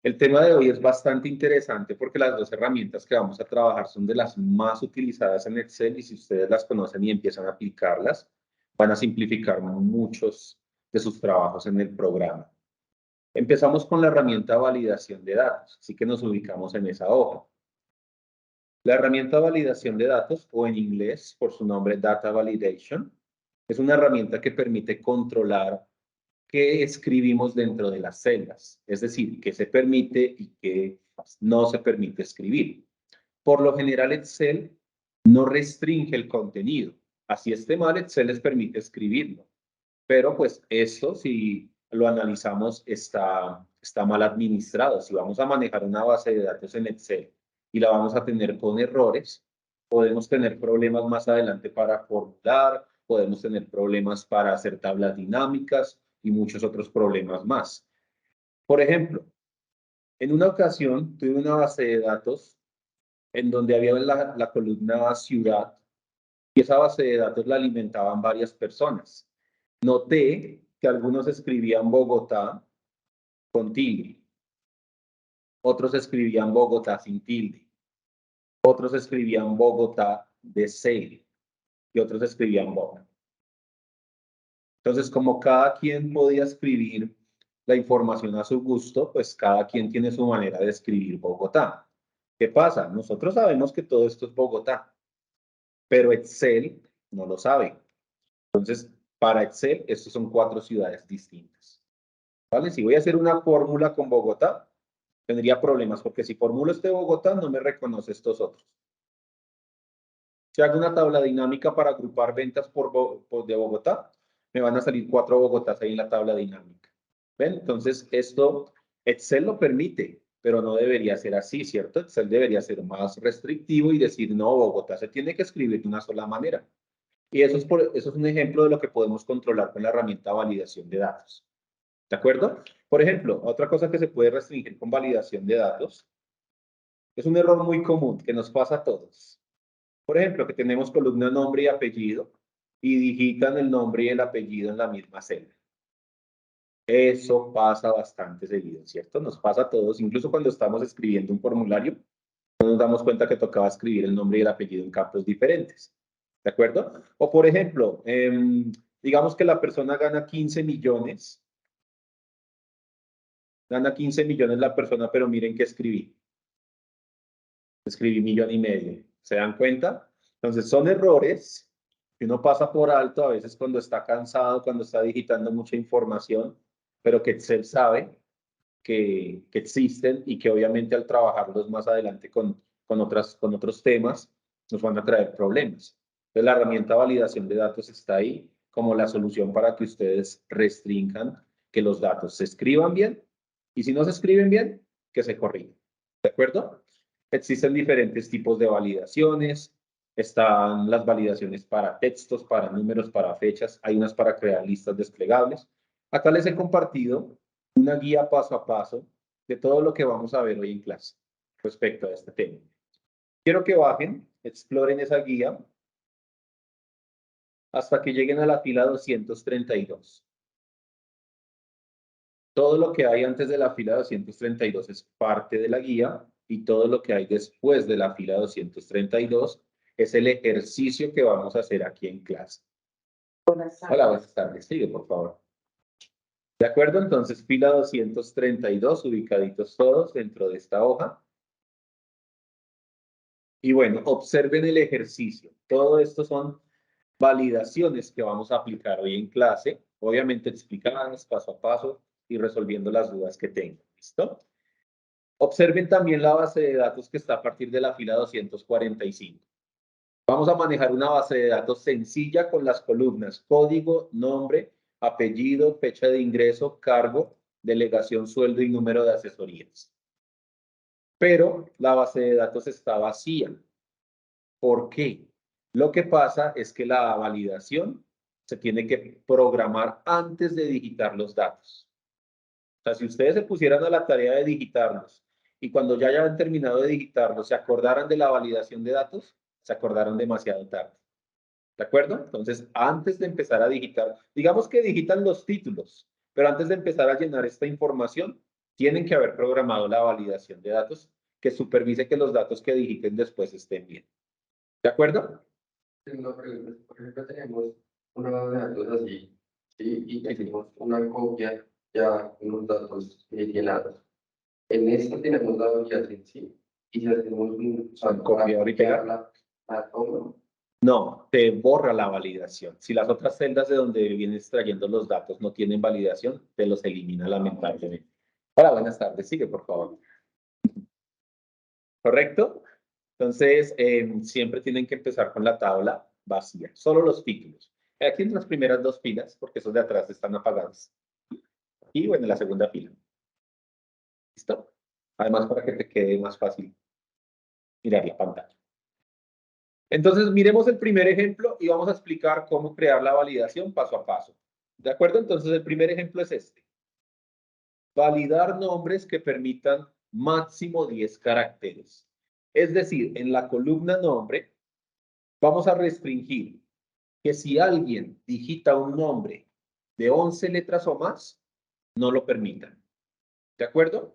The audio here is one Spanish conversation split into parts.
El tema de hoy es bastante interesante porque las dos herramientas que vamos a trabajar son de las más utilizadas en Excel y si ustedes las conocen y empiezan a aplicarlas, van a simplificar muchos de sus trabajos en el programa. Empezamos con la herramienta validación de datos, así que nos ubicamos en esa hoja. La herramienta validación de datos, o en inglés, por su nombre Data Validation, es una herramienta que permite controlar qué escribimos dentro de las celdas, es decir, qué se permite y qué no se permite escribir. Por lo general, Excel no restringe el contenido. Así esté mal, Excel les permite escribirlo. Pero pues esto, si lo analizamos, está mal administrado. Si vamos a manejar una base de datos en Excel y la vamos a tener con errores, podemos tener problemas más adelante para formular, podemos tener problemas para hacer tablas dinámicas y muchos otros problemas más. Por ejemplo, en una ocasión tuve una base de datos en donde había la columna ciudad y esa base de datos la alimentaban varias personas. Noté que algunos escribían Bogotá con tilde, otros escribían Bogotá sin tilde, otros escribían Bogotá de C y otros escribían Bogotá. Entonces, como cada quien podía escribir la información a su gusto, pues cada quien tiene su manera de escribir Bogotá. ¿Qué pasa? Nosotros sabemos que todo esto es Bogotá, pero Excel no lo sabe. Entonces, para Excel, estos son 4 ciudades distintas. ¿Vale? Si voy a hacer una fórmula con Bogotá, tendría problemas, porque si formulo este Bogotá, no me reconoce estos otros. Si hago una tabla dinámica para agrupar ventas de Bogotá, me van a salir 4 Bogotás ahí en la tabla dinámica. ¿Ven? Entonces, esto Excel lo permite, pero no debería ser así, ¿cierto? Excel debería ser más restrictivo y decir, no, Bogotá se tiene que escribir de una sola manera. Y eso es un ejemplo de lo que podemos controlar con la herramienta validación de datos. ¿De acuerdo? Por ejemplo, otra cosa que se puede restringir con validación de datos es un error muy común que nos pasa a todos. Por ejemplo, que tenemos columna nombre y apellido y digitan el nombre y el apellido en la misma celda. Eso pasa bastante seguido, ¿cierto? Nos pasa a todos, incluso cuando estamos escribiendo un formulario, no nos damos cuenta que tocaba escribir el nombre y el apellido en campos diferentes. ¿De acuerdo? O por ejemplo, digamos que la persona gana 15 millones. Gana 15 millones la persona, pero miren qué escribí. Escribí 1,5 millones. ¿Se dan cuenta? Entonces son errores que uno pasa por alto a veces cuando está cansado, cuando está digitando mucha información, pero que Excel sabe que existen y que obviamente al trabajarlos más adelante con otros temas nos van a traer problemas. Entonces la herramienta validación de datos está ahí como la solución para que ustedes restrinjan que los datos se escriban bien y si no se escriben bien, que se corrijan. ¿De acuerdo? Existen diferentes tipos de validaciones. Están las validaciones para textos, para números, para fechas. Hay unas para crear listas desplegables. Acá les he compartido una guía paso a paso de todo lo que vamos a ver hoy en clase respecto a este tema. Quiero que bajen, exploren esa guía hasta que lleguen a la fila 232. Todo lo que hay antes de la fila 232 es parte de la guía y todo lo que hay después de la fila 232 es el ejercicio que vamos a hacer aquí en clase. Hola, buenas tardes. Sigue, por favor. ¿De acuerdo? Entonces, fila 232, ubicaditos todos dentro de esta hoja. Y bueno, observen el ejercicio. Todo esto son validaciones que vamos a aplicar hoy en clase, obviamente explicadas paso a paso y resolviendo las dudas que tengan. ¿Listo? Observen también la base de datos que está a partir de la fila 245. Vamos a manejar una base de datos sencilla con las columnas código, nombre, apellido, fecha de ingreso, cargo, delegación, sueldo y número de asesorías. Pero la base de datos está vacía. ¿Por qué? Lo que pasa es que la validación se tiene que programar antes de digitar los datos. O sea, si ustedes se pusieran a la tarea de digitarlos y cuando ya hayan terminado de digitarlos se acordaran de la validación de datos, se acordaron demasiado tarde. ¿De acuerdo? Entonces, antes de empezar a digitar, digamos que digitan los títulos, pero antes de empezar a llenar esta información, tienen que haber programado la validación de datos que supervise que los datos que digiten después estén bien. ¿De acuerdo? Tengo una pregunta. Por ejemplo, tenemos una base de datos así, ¿sí? Y tenemos una copia ya con los datos llenados. En esta tenemos la validación, ¿sí? Y si hacemos un copiar y pegar. la toma. No, te borra la validación. Si las otras celdas de donde vienes trayendo los datos no tienen validación, te los elimina lamentablemente. Hola, buenas tardes. Sigue, por favor. ¿Correcto? Entonces, siempre tienen que empezar con la tabla vacía. Solo los títulos. Aquí en las primeras dos filas, porque esos de atrás están apagados. Y bueno, en la segunda fila. ¿Listo? Además, para que te quede más fácil mirar la pantalla. Entonces, miremos el primer ejemplo y vamos a explicar cómo crear la validación paso a paso. ¿De acuerdo? Entonces, el primer ejemplo es este. Validar nombres que permitan máximo 10 caracteres. Es decir, en la columna nombre, vamos a restringir que si alguien digita un nombre de 11 letras o más, no lo permitan. ¿De acuerdo?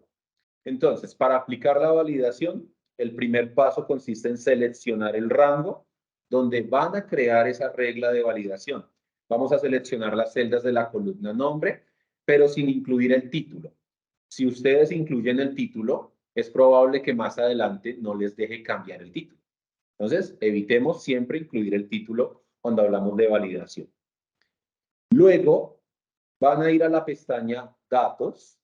Entonces, para aplicar la validación, el primer paso consiste en seleccionar el rango donde van a crear esa regla de validación. Vamos a seleccionar las celdas de la columna nombre, pero sin incluir el título. Si ustedes incluyen el título, es probable que más adelante no les deje cambiar el título. Entonces, evitemos siempre incluir el título cuando hablamos de validación. Luego, van a ir a la pestaña Datos.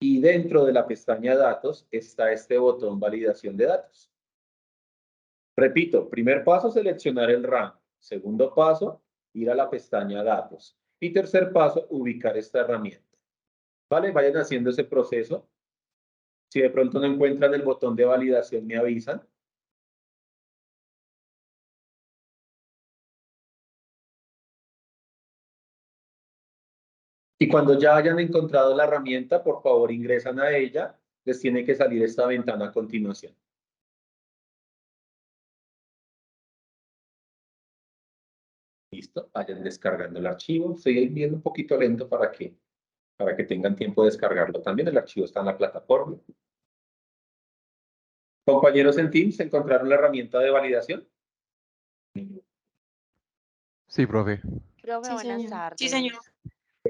Y dentro de la pestaña Datos está este botón Validación de datos. Repito, primer paso, seleccionar el rango. Segundo paso, ir a la pestaña Datos. Y tercer paso, ubicar esta herramienta. ¿Vale? Vayan haciendo ese proceso. Si de pronto no encuentran el botón de validación, me avisan. Y cuando ya hayan encontrado la herramienta, por favor ingresan a ella. Les tiene que salir esta ventana a continuación. Listo, vayan descargando el archivo. Estoy viendo un poquito lento para que tengan tiempo de descargarlo también. El archivo está en la plataforma. Compañeros en Teams, ¿encontraron la herramienta de validación? Sí, profe. Profe, Sí, buenas señor. tardes. Sí, señor.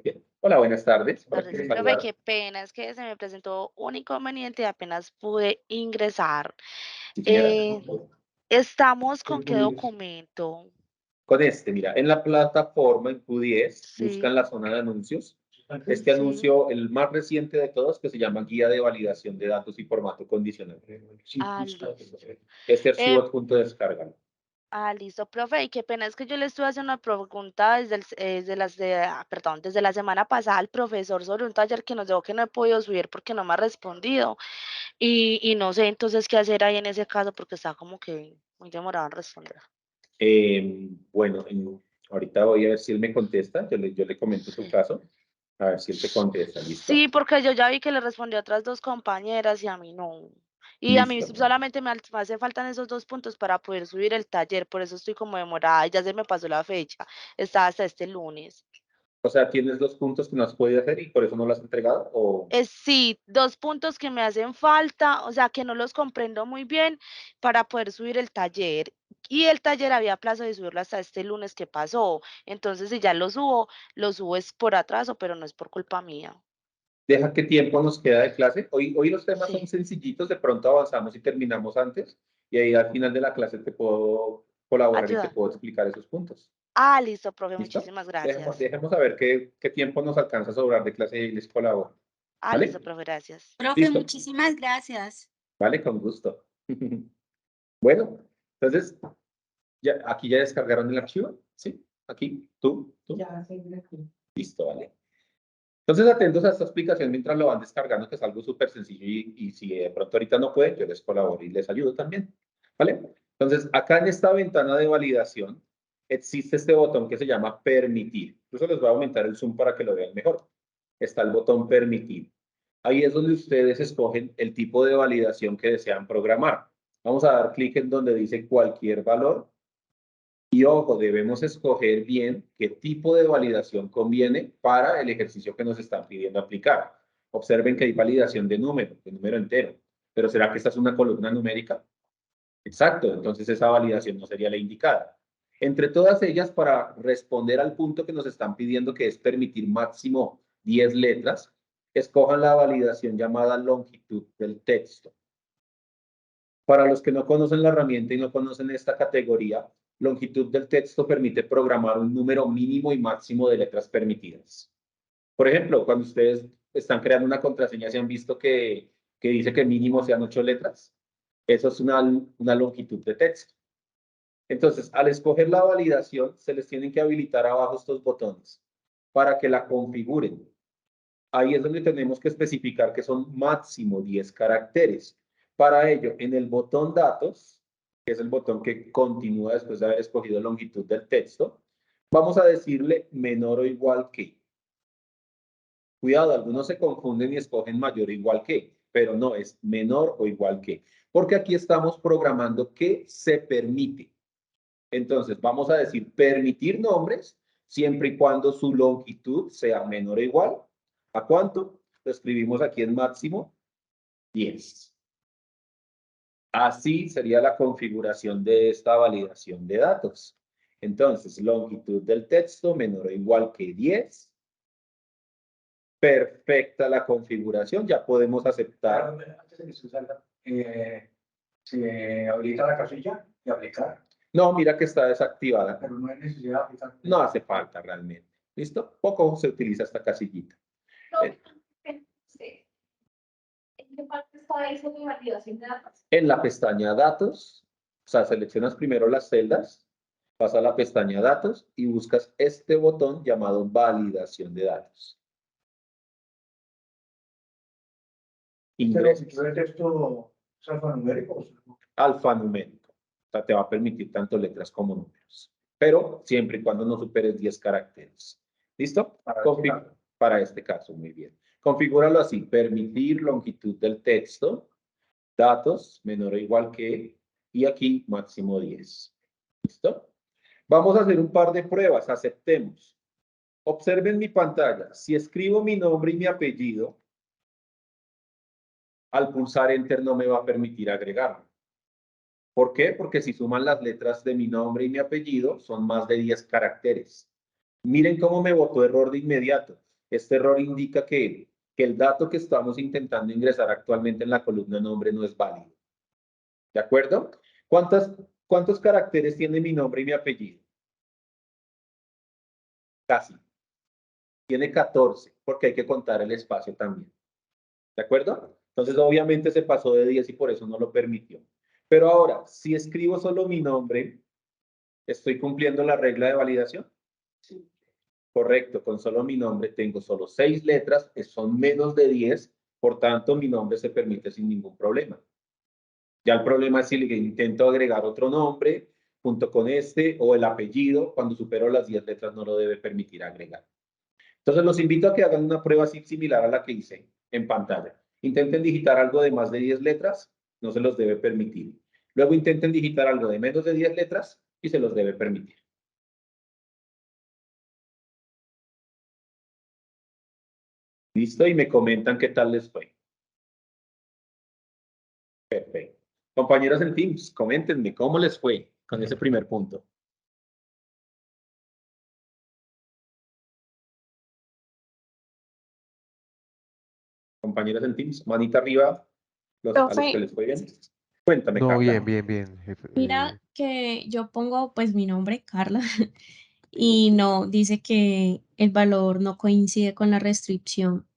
Bien. Hola, buenas tardes. ¿Para qué les Profe, ayudar? qué pena, es que se me presentó un inconveniente y apenas pude ingresar. Si quiera. ¿Estamos con qué documento? Con este, mira, en la plataforma en Q10 buscan Sí, la zona de anuncios. Este sí. anuncio, el más reciente de todos, que se llama Guía de Validación de Datos y Formato Condicional. Ah, listo. Este Eh, archivo adjunto descárgalo. Listo, profe, y qué pena, es que yo le estuve haciendo una pregunta desde la semana pasada al profesor sobre un taller que nos dejó que no he podido subir porque no me ha respondido. Y no sé entonces qué hacer ahí en ese caso porque está como que muy demorado en responder. Bueno, ahorita voy a ver si él me contesta. Yo le comento su Sí. caso. A ver si él te contesta. ¿Listo? Sí, porque yo ya vi que le respondió a otras dos compañeras y a mí no. Y a mí Listo. solamente me hacen falta esos 2 puntos para poder subir el taller, por eso estoy como demorada y ya se me pasó la fecha. Está hasta este lunes. O sea, tienes 2 puntos que no has podido hacer y por eso no lo has entregado. O Sí, 2 puntos que me hacen falta, o sea, que no los comprendo muy bien para poder subir el taller. Y el taller había plazo de subirlo hasta este lunes que pasó. Entonces, si ya lo subo es por atraso, pero no es por culpa mía. deja qué tiempo nos queda de clase. Hoy los temas son Sí. sencillitos, de pronto avanzamos y terminamos antes. Y ahí al final de la clase te puedo colaborar y te Ayuda. puedo explicar esos puntos. Listo, profe, ¿Listo? muchísimas Dejemos, gracias. dejemos a ver qué tiempo nos alcanza a sobrar de clase y les colaboro. Listo, ¿Vale? profe, gracias. Profe, Listo. muchísimas gracias. Vale, con gusto. Bueno, entonces, aquí ya descargaron el archivo. ¿Sí? Aquí, tú. Ya, sí, aquí. Listo, vale. Entonces, atentos a esta explicación mientras lo van descargando, que es algo súper sencillo y si de pronto ahorita no pueden, yo les colaboro y les ayudo también. ¿Vale? Entonces, acá en esta ventana de validación existe este botón que se llama Permitir. Incluso les voy a aumentar el zoom para que lo vean mejor. Está el botón Permitir. Ahí es donde ustedes escogen el tipo de validación que desean programar. Vamos a dar clic en donde dice cualquier valor. Y ojo, debemos escoger bien qué tipo de validación conviene para el ejercicio que nos están pidiendo aplicar. Observen que hay validación de número entero. Pero ¿será que esta es una columna numérica? Exacto, entonces esa validación no sería la indicada. Entre todas ellas, para responder al punto que nos están pidiendo, que es permitir máximo 10 letras, escojan la validación llamada longitud del texto. Para los que no conocen la herramienta y no conocen esta categoría, longitud del texto permite programar un número mínimo y máximo de letras permitidas. Por ejemplo, cuando ustedes están creando una contraseña, ¿se han visto que dice que mínimo sean 8 letras? Eso es una longitud de texto. Entonces, al escoger la validación, se les tienen que habilitar abajo estos botones para que la configuren. Ahí es donde tenemos que especificar que son máximo 10 caracteres. Para ello, en el botón datos, que es el botón que continúa después de haber escogido longitud del texto, vamos a decirle menor o igual que. Cuidado, algunos se confunden y escogen mayor o igual que, pero no, es menor o igual que. Porque aquí estamos programando que se permite. Entonces, vamos a decir permitir nombres siempre y cuando su longitud sea menor o igual. ¿A cuánto? Lo escribimos aquí en máximo 10. Así sería la configuración de esta validación de datos. Entonces, longitud del texto menor o igual que 10. Perfecta la configuración, ya podemos aceptar. Antes de que se salga, se habilita la casilla y aplicar, No, mira que está desactivada. pero no hay necesidad de aplicar. No hace falta realmente. ¿Listo? Poco se utiliza esta casillita. Sí. ¿En qué parte está eso de validación de datos? En la pestaña Datos, o sea, seleccionas primero las celdas, vas a la pestaña Datos y buscas este botón llamado Validación de datos. Ingresas. Pero el texto es alfanumérico. Alfanumérico. O sea, te va a permitir tanto letras como números. Pero siempre y cuando no superes 10 caracteres. ¿Listo? Para este caso, muy bien. Configúralo así. Permitir longitud del texto, datos, menor o igual que, y aquí máximo 10. ¿Listo? Vamos a hacer un par de pruebas. Aceptemos. Observen mi pantalla. Si escribo mi nombre y mi apellido, al pulsar Enter no me va a permitir agregarlo. ¿Por qué? Porque si suman las letras de mi nombre y mi apellido, son más de 10 caracteres. Miren cómo me botó error de inmediato. Este error indica que el dato que estamos intentando ingresar actualmente en la columna nombre no es válido. ¿De acuerdo? ¿Cuántos caracteres tiene mi nombre y mi apellido? Casi. Tiene 14, porque hay que contar el espacio también. ¿De acuerdo? Entonces, obviamente se pasó de 10 y por eso no lo permitió. Pero ahora, si escribo solo mi nombre, ¿estoy cumpliendo la regla de validación? Sí. Correcto, con solo mi nombre tengo solo 6 letras, son menos de 10, por tanto mi nombre se permite sin ningún problema. Ya el problema es si le intento agregar otro nombre junto con este o el apellido, cuando supero las 10 letras no lo debe permitir agregar. Entonces los invito a que hagan una prueba así similar a la que hice en pantalla. Intenten digitar algo de más de 10 letras, no se los debe permitir. Luego intenten digitar algo de menos de 10 letras y se los debe permitir. ¿Listo? Y me comentan qué tal les fue. Perfecto. Compañeros en Teams, coméntenme cómo les fue con ese primer punto. Compañeros en Teams, manita arriba, a los que les fue bien. Cuéntame, No, Carla. bien, jefe. Mira que yo pongo pues mi nombre, Carla, y no, dice que el valor no coincide con la restricción.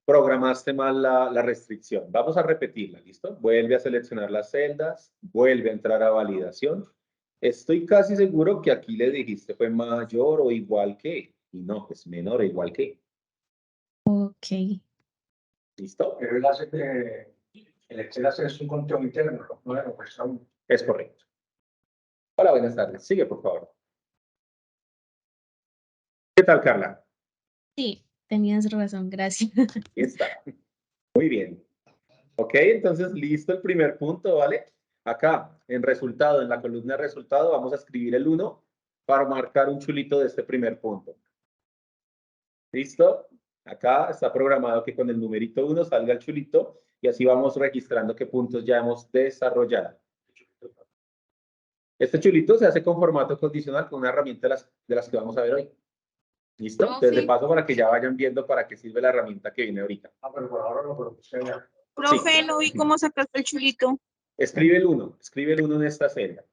Programaste mal la restricción. Vamos a repetirla, ¿listo? Vuelve a seleccionar las celdas, vuelve a entrar a validación. Estoy casi seguro que aquí le dijiste fue mayor o igual que, y no, pues menor o igual que. Ok. ¿Listo? Pero él hace que el Excel hace un conteo interno, no lo muestra uno. Es correcto. Hola, buenas tardes. Sigue, por favor. ¿Qué tal, Carla? Sí, tenías razón, gracias. Ahí está. Muy bien. Ok, entonces listo el primer punto, ¿vale? Acá, en resultado, en la columna de resultado, vamos a escribir el 1 para marcar un chulito de este primer punto. ¿Listo? Acá está programado que con el numerito 1 salga el chulito y así vamos registrando qué puntos ya hemos desarrollado. Este chulito se hace con formato condicional con una herramienta de las que vamos a ver hoy. ¿Listo? Entonces, de paso, para que ya vayan viendo para qué sirve la herramienta que viene ahorita. Pero por ahora no, pero usted vea. Profe, no vi cómo sacaste el chulito. Escribe el 1 en esta celda.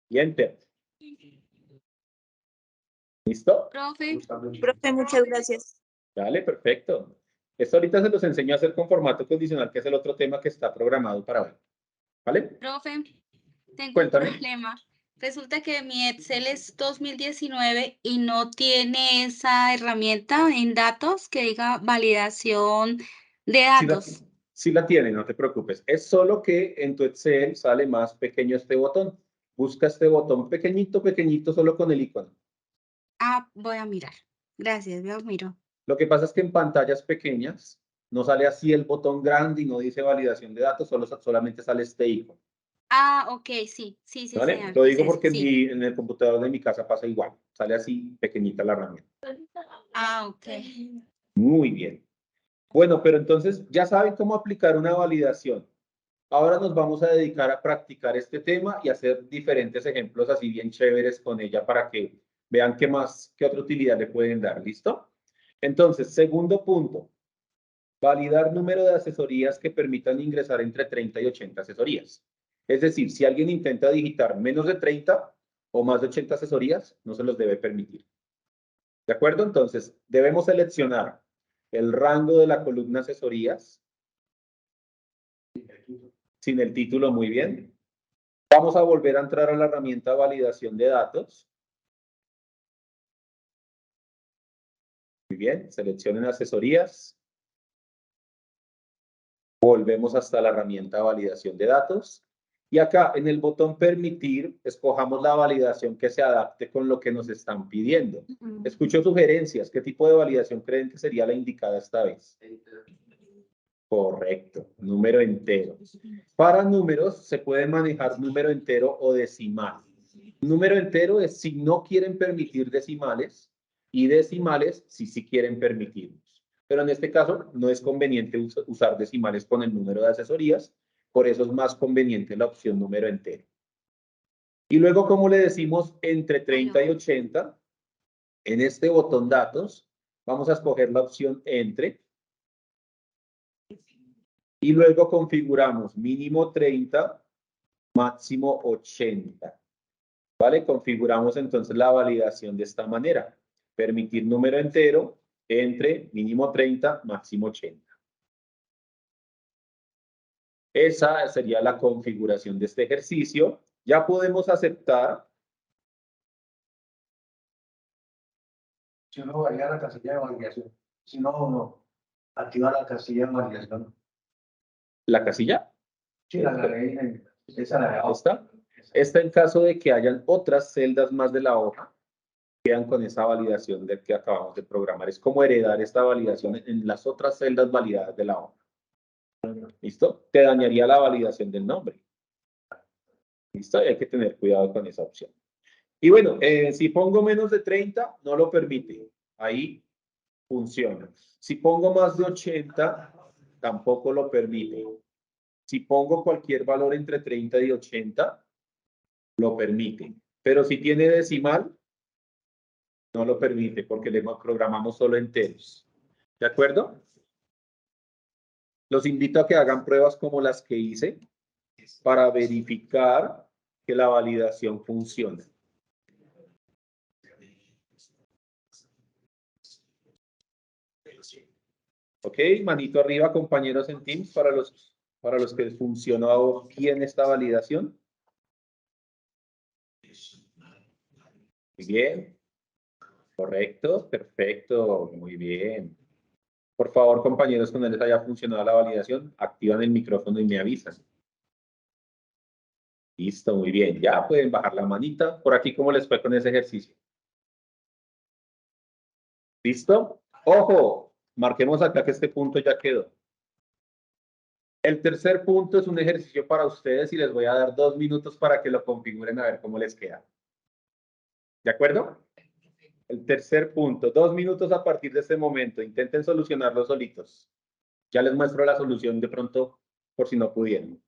Y enter. ¿Listo? Profe, muchas gracias. Dale, perfecto. Esto ahorita se los enseño a hacer con formato condicional, que es el otro tema que está programado para hoy. ¿Vale? Profe, tengo Cuéntame. un problema. Resulta que mi Excel es 2019 y no tiene esa herramienta en datos que diga validación de datos. Sí la tiene, no te preocupes. Es solo que en tu Excel sale más pequeño este botón. Busca este botón pequeñito, pequeñito, solo con el icono. Ah, voy a mirar. Gracias, yo miro. Lo que pasa es que en pantallas pequeñas no sale así el botón grande y no dice validación de datos, solamente sale este icono. Ah, ok, sí, ¿Vale? señor. Lo es digo ese, porque sí. en el computador de mi casa pasa igual. Sale así pequeñita la herramienta. Ah, ok. Muy bien. Bueno, pero entonces ya saben cómo aplicar una validación. Ahora nos vamos a dedicar a practicar este tema y hacer diferentes ejemplos así bien chéveres con ella para que vean qué otra utilidad le pueden dar. ¿Listo? Entonces, segundo punto. Validar número de asesorías que permitan ingresar entre 30 y 80 asesorías. Es decir, si alguien intenta digitar menos de 30 o más de 80 asesorías, no se los debe permitir. ¿De acuerdo? Entonces, debemos seleccionar el rango de la columna asesorías. Sin el título, muy bien. Vamos a volver a entrar a la herramienta validación de datos. Muy bien, seleccionen asesorías. Volvemos hasta la herramienta validación de datos. Y acá en el botón permitir, escojamos la validación que se adapte con lo que nos están pidiendo. Escucho sugerencias. ¿Qué tipo de validación creen que sería la indicada esta vez? Correcto, número entero. Para números se puede manejar número entero o decimal. Número entero es si no quieren permitir decimales y decimales si sí quieren permitirlos. Pero en este caso no es conveniente usar decimales con el número de asesorías, por eso es más conveniente la opción número entero. Y luego, como le decimos, entre 30 y 80, en este botón datos, vamos a escoger la opción entre. Y luego configuramos mínimo 30, máximo 80. ¿Vale? Configuramos entonces la validación de esta manera. Permitir número entero entre mínimo 30, máximo 80. Esa sería la configuración de este ejercicio. Ya podemos aceptar. Si uno valida la casilla de validación, si no, activa la casilla de validación. ¿La casilla? Sí, la ley, esa la de abajo. Esta en caso de que hayan otras celdas más de la hoja, quedan con esa validación del que acabamos de programar. Es como heredar esta validación en las otras celdas validadas de la hoja. ¿Listo? Te dañaría la validación del nombre. ¿Listo? Y hay que tener cuidado con esa opción. Y bueno, si pongo menos de 30, no lo permite. Ahí funciona. Si pongo más de 80, tampoco lo permite. Si pongo cualquier valor entre 30 y 80, lo permite. Pero si tiene decimal, no lo permite porque le programamos solo enteros. ¿De acuerdo? Los invito a que hagan pruebas como las que hice para verificar que la validación funciona. Ok, manito arriba, compañeros en Teams, para los que funcionó bien esta validación. Muy bien. Correcto, perfecto, muy bien. Por favor, compañeros, cuando les haya funcionado la validación, activan el micrófono y me avisan. Listo, muy bien. Ya pueden bajar la manita. Por aquí, ¿cómo les fue con ese ejercicio? ¿Listo? ¡Ojo! Marquemos acá que este punto ya quedó. El tercer punto es un ejercicio para ustedes y les voy a dar 2 minutos para que lo configuren a ver cómo les queda. ¿De acuerdo? El tercer punto, 2 minutos a partir de este momento. Intenten solucionarlo solitos. Ya les muestro la solución de pronto por si no pudieron.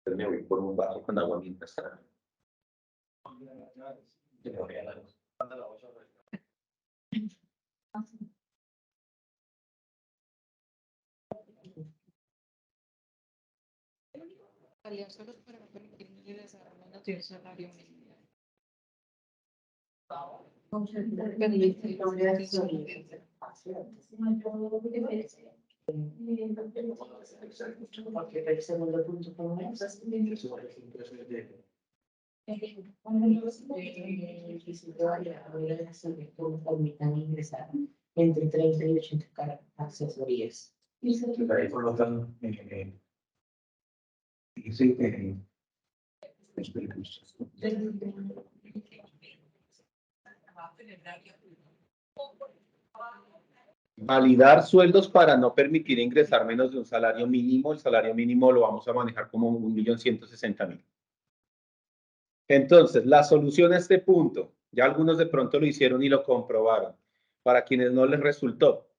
Me voy por un vaso con agua mientras tanto. El segundo punto, ¿cómo es? Permitan ingresar entre 30 y 80 asesorías. Por lo tanto, dice que Validar sueldos para no permitir ingresar menos de un salario mínimo. El salario mínimo lo vamos a manejar como 1.160.000. Entonces, la solución a este punto, ya algunos de pronto lo hicieron y lo comprobaron. Para quienes no les resultó,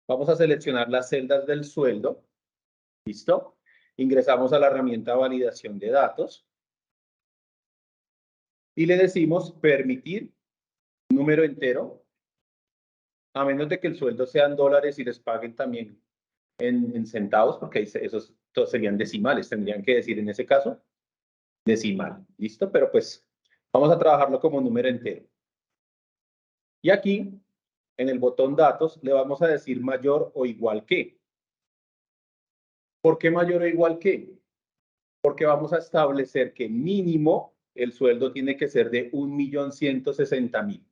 vamos a seleccionar las celdas del sueldo. ¿Listo? Ingresamos a la herramienta validación de datos. Y le decimos permitir número entero, a menos de que el sueldo sea en dólares y les paguen también en centavos, porque esos todos serían decimales, tendrían que decir en ese caso decimal. ¿Listo? Pero pues vamos a trabajarlo como número entero. Y aquí, en el botón datos, le vamos a decir mayor o igual que. ¿Por qué mayor o igual que? Porque vamos a establecer que mínimo el sueldo tiene que ser de 1.160.000.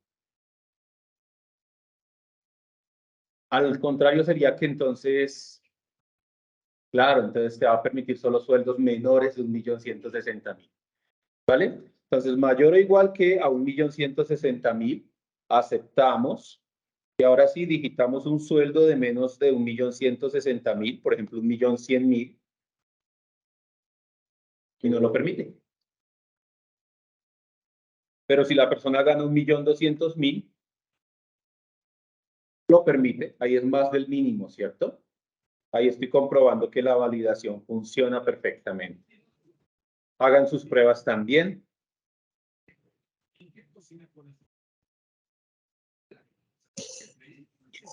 Al contrario sería que entonces, claro, entonces te va a permitir solo sueldos menores de 1.160.000. ¿Vale? Entonces, mayor o igual que a 1.160.000, aceptamos. Y ahora sí, digitamos un sueldo de menos de 1.160.000, por ejemplo, 1.100.000, y no lo permite. Pero si la persona gana 1.200.000, lo permite. Ahí es más del mínimo, ¿cierto? Ahí estoy comprobando que la validación funciona perfectamente. Hagan sus pruebas también.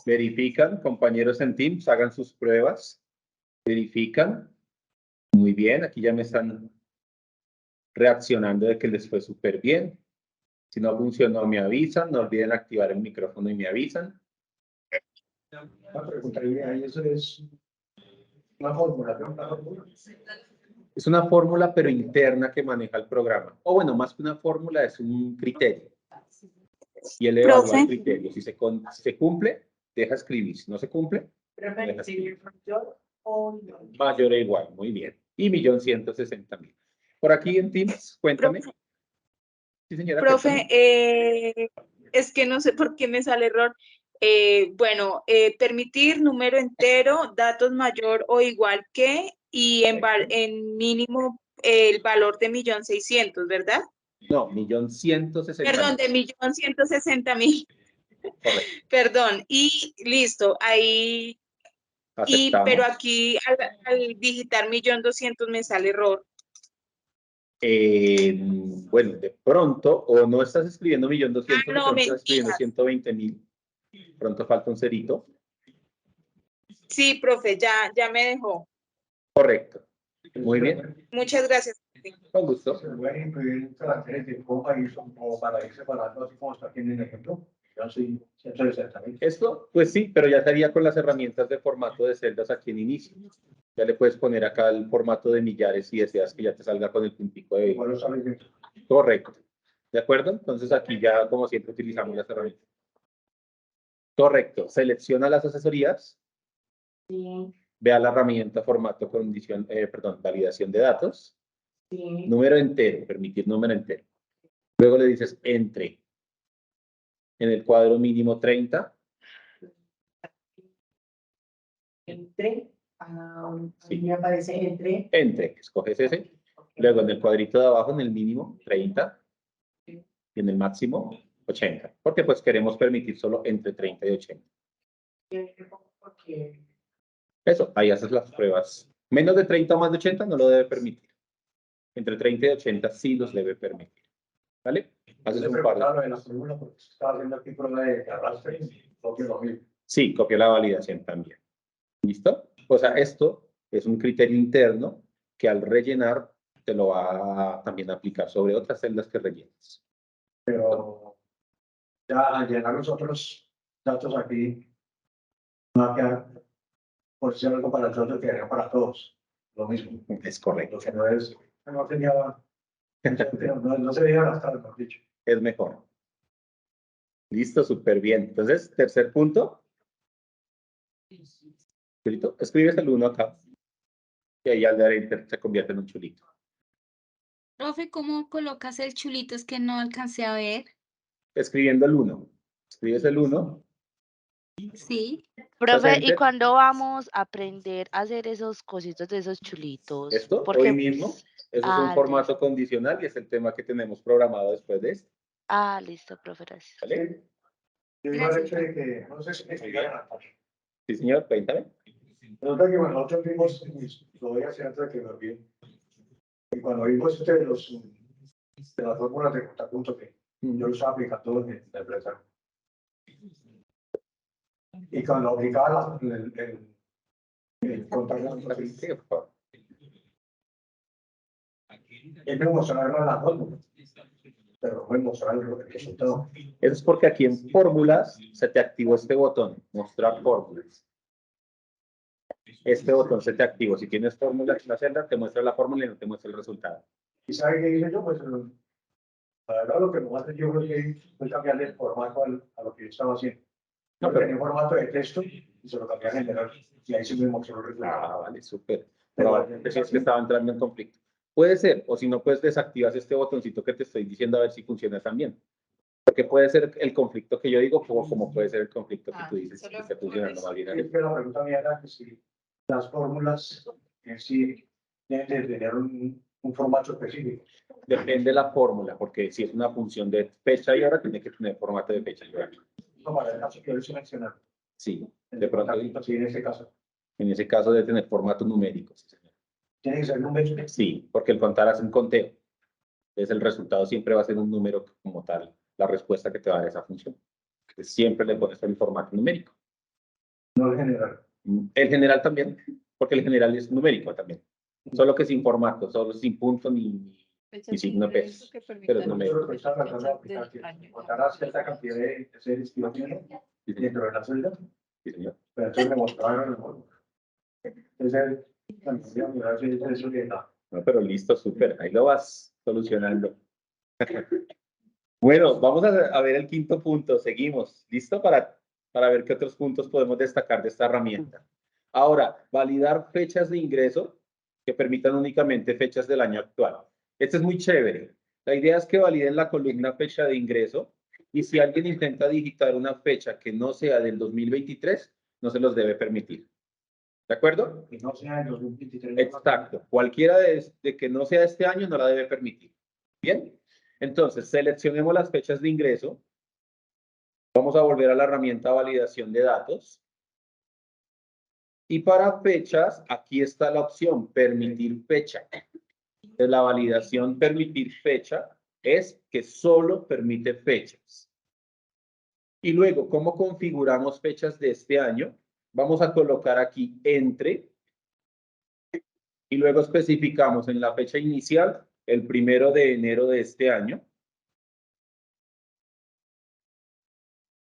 Verifican, compañeros en Teams, hagan sus pruebas. Verifican. Muy bien, aquí ya me están reaccionando de que les fue súper bien. Si no funcionó, me avisan. No olviden activar el micrófono y me avisan. la pregunta ahí, eso es una fórmula, ¿no? Una fórmula. Es una fórmula, pero interna que maneja el programa. O bueno, más que una fórmula, es un criterio. Y él evalúa el criterio. Si se cumple, deja escribir. Si no se cumple, deja escribir. Mayor o igual, muy bien. Y 1.160.000. Por aquí en Teams, cuéntame. Sí, señora. Profe, es que no sé por qué me sale error. Bueno, permitir número entero, datos mayor o igual que, y en mínimo el valor de 1.600.000, ¿verdad? No, 1.160.000. Perdón, de 1.160.000. Correcto. Perdón, y listo, ahí. Pero aquí al digitar 1.200.000 me sale error. Bueno, de pronto, o no estás escribiendo 1.200.000, no, estás escribiendo 120.000. Pronto falta un cerito. Sí, profe, ya me dejó. Correcto. Muy bien. Muchas gracias. Con gusto. Se pueden incluir caracteres de coma y son como para ir separando, así como está aquí en el ejemplo. Yo soy 160.000. Esto, pues sí, pero ya sería con las herramientas de formato de celdas aquí en inicio. Ya le puedes poner acá el formato de millares si deseas que ya te salga con el puntico de... Correcto. ¿De acuerdo? Entonces aquí ya, como siempre, utilizamos las herramientas. Correcto. Selecciona las asesorías. Sí. Vea la herramienta formato condición, validación de datos. Sí. Número entero, permitir número entero. Luego le dices entre. En el cuadro mínimo 30. Entre. A Sí. mí me aparece entre. Entre, escoges ese. Ok. Luego en el cuadrito de abajo, en el mínimo, 30. Y en el máximo, 80. Porque pues queremos permitir solo entre 30 y 80. Porque Eso, ahí haces las pruebas. Menos de 30 o más de 80 no lo debe permitir. Entre 30 y 80 sí los debe permitir. ¿Vale? Haces Le un par preguntaba de... lo de la fórmula porque estaba haciendo aquí prueba de arrastre y copio lo mismo. Sí, copia la validación también. ¿Listo? O sea, esto es un criterio interno que al rellenar te lo va a también aplicar sobre otras celdas que rellenes. Pero ya al llenar los otros datos aquí, va a quedar, por si algo para nosotros, quedaría para todos. Lo mismo. Es correcto. Lo que no es, no tenía, no se veía arrastrar, mejor dicho. Es mejor. Listo, súper bien. Entonces, tercer punto. Chulito, escribes el 1 acá. Y ahí al dar enter se convierte en un chulito. Profe, ¿cómo colocas el chulito? Es que no alcancé a ver. Escribiendo el 1. Escribes el 1. Sí. Profe, ¿y enter. cuándo vamos a aprender a hacer esos cositos de esos chulitos? Esto, Porque, hoy mismo. Eso es un formato listo. condicional y es el tema que tenemos programado después de este. Listo, profe, gracias. ¿Vale? Yo iba al hecho de que, no sé si me explicaron a Sí, señor, cuéntame. resulta que cuando nosotros vimos, lo voy a hacer antes de que me olvide. Y cuando vimos de las fórmulas de contrapunto que yo lo estaba aplicando en la empresa. Y cuando aplicaba el contrapunto, Sí, por favor. él me mostraba las fórmulas, pero no me mostraba el resultado. Eso es porque aquí en fórmulas se te activó este botón, mostrar fórmulas. Este botón se te activó. Si tienes fórmulas en la celda, te muestra la fórmula y no te muestra el resultado. ¿Y sabe qué hice yo? Pues la verdad lo que me hace yo creo que fue cambiarle el formato a lo que yo estaba haciendo. No, Yo pero- tenía un formato de texto y se lo cambié a general. Y ahí sí me mostró el resultado. Vale, súper. Probablemente sí es que estaba entrando en conflicto. Puede ser, o si no, pues desactivas este botoncito que te estoy diciendo a ver si funciona también. Porque puede ser el conflicto que yo digo, como puede ser el conflicto que tú dices que esté funcionando más bien. Es que la pregunta mía era que si las fórmulas en sí deben de tener un formato específico. Depende de la fórmula, porque si es una función de fecha y hora, tiene que tener formato de fecha y hora. No, para el caso que yo estoy mencionando. Sí, El de pronto, contrapunto, sí, en ese caso. en ese caso debe tener formato numérico. Sí, señor. Tiene que ser numérico. Sí, porque el contar hace un conteo. Entonces el resultado siempre va a ser un número como tal, la respuesta que te va a dar esa función. Entonces, siempre le pones el formato numérico. No el general. El general también, porque el general es numérico también. Solo que sin formato, solo sin punto ni signo pesos. Pero es Yo numérico. lo que estaba tratando de aplicar que contará cierta cantidad de series que yo tiene Sí, señor. dentro de la celda, Sí, señor. pero entonces me mostraron. Entonces, eso de la. No, pero listo, súper. Ahí lo vas solucionando. Bueno, vamos a ver el quinto punto. Seguimos. ¿Listo? Para ver qué otros puntos podemos destacar de esta herramienta. Ahora, validar fechas de ingreso que permitan únicamente fechas del año actual. Este es muy chévere. La idea es que validen la columna fecha de ingreso y si alguien intenta digitar una fecha que no sea del 2023, no se los debe permitir. ¿De acuerdo? Que no sea en 2023. Exacto. Cualquiera de que no sea este año no la debe permitir. Bien. Entonces, seleccionemos las fechas de ingreso. Vamos a volver a la herramienta validación de datos. Y para fechas, aquí está la opción permitir fecha. Entonces, la validación permitir fecha es que solo permite fechas. Y luego, ¿cómo configuramos fechas de este año? Vamos a colocar aquí entre. Y luego especificamos en la fecha inicial el 1 de enero de este año.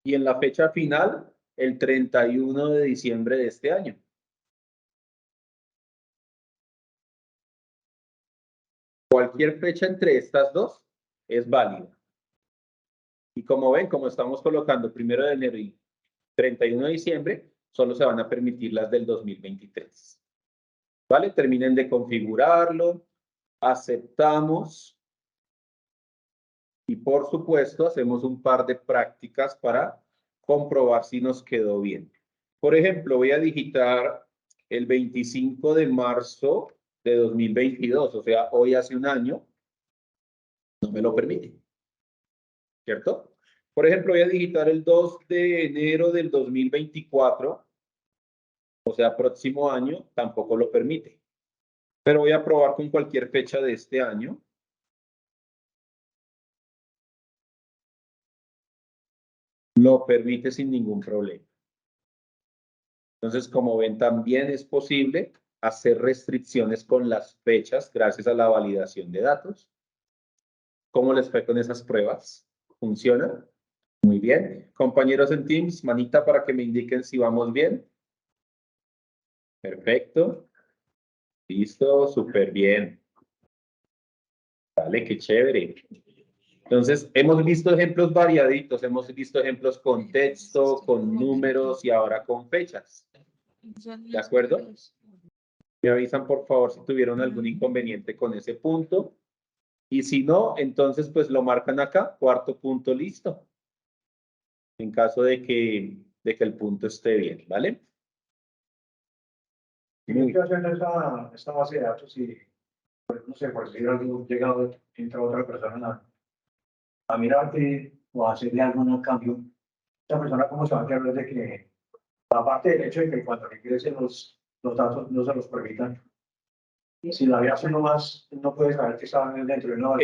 Y en la fecha final, el 31 de diciembre de este año. Cualquier fecha entre estas dos es válida. Y como ven, como estamos colocando 1 de enero y 31 de diciembre, solo se van a permitir las del 2023. ¿Vale? Terminen de configurarlo. Aceptamos. Y por supuesto, hacemos un par de prácticas para comprobar si nos quedó bien. Por ejemplo, voy a digitar el 25 de marzo de 2022, o sea, hoy hace un año, no me lo permite. ¿Cierto? Por ejemplo, voy a digitar el 2 de enero del 2024, o sea, próximo año, tampoco lo permite. Pero voy a probar con cualquier fecha de este año. Lo permite sin ningún problema. Entonces, como ven, también es posible hacer restricciones con las fechas gracias a la validación de datos. ¿Cómo les fue con esas pruebas? ¿Funciona? Muy bien. Compañeros en Teams, manita para que me indiquen si vamos bien. Perfecto. Listo, súper bien. Vale, qué chévere. Entonces, hemos visto ejemplos variaditos, hemos visto ejemplos con texto, con números y ahora con fechas. ¿De acuerdo? Me avisan, por favor, si tuvieron algún inconveniente con ese punto. Y si no, entonces, pues lo marcan acá, cuarto punto, listo. En caso de que el punto esté bien, ¿vale? Yo estoy haciendo esta base de datos y, pues, no sé, por si algo llegado, entra otra persona a mirarte o a hacerle algún cambio, esa persona cómo se va a enterar de que, aparte del hecho de que cuando ingresen los datos no se los permitan, si la hace nomás, no puede saber que estaban dentro de una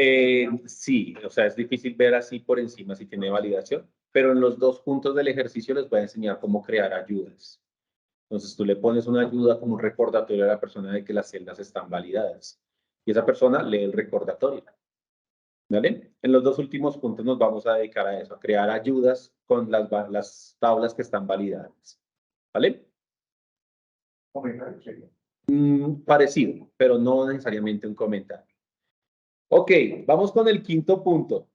Sí, o sea, es difícil ver así por encima si tiene validación, pero en los dos puntos del ejercicio les voy a enseñar cómo crear ayudas. Entonces tú le pones una ayuda como un recordatorio a la persona de que las celdas están validadas. Y esa persona lee el recordatorio. ¿Vale? En los dos últimos puntos nos vamos a dedicar a eso, a crear ayudas con las tablas que están validadas. ¿Vale? Parecido, pero no necesariamente un comentario. Ok, vamos con el quinto punto.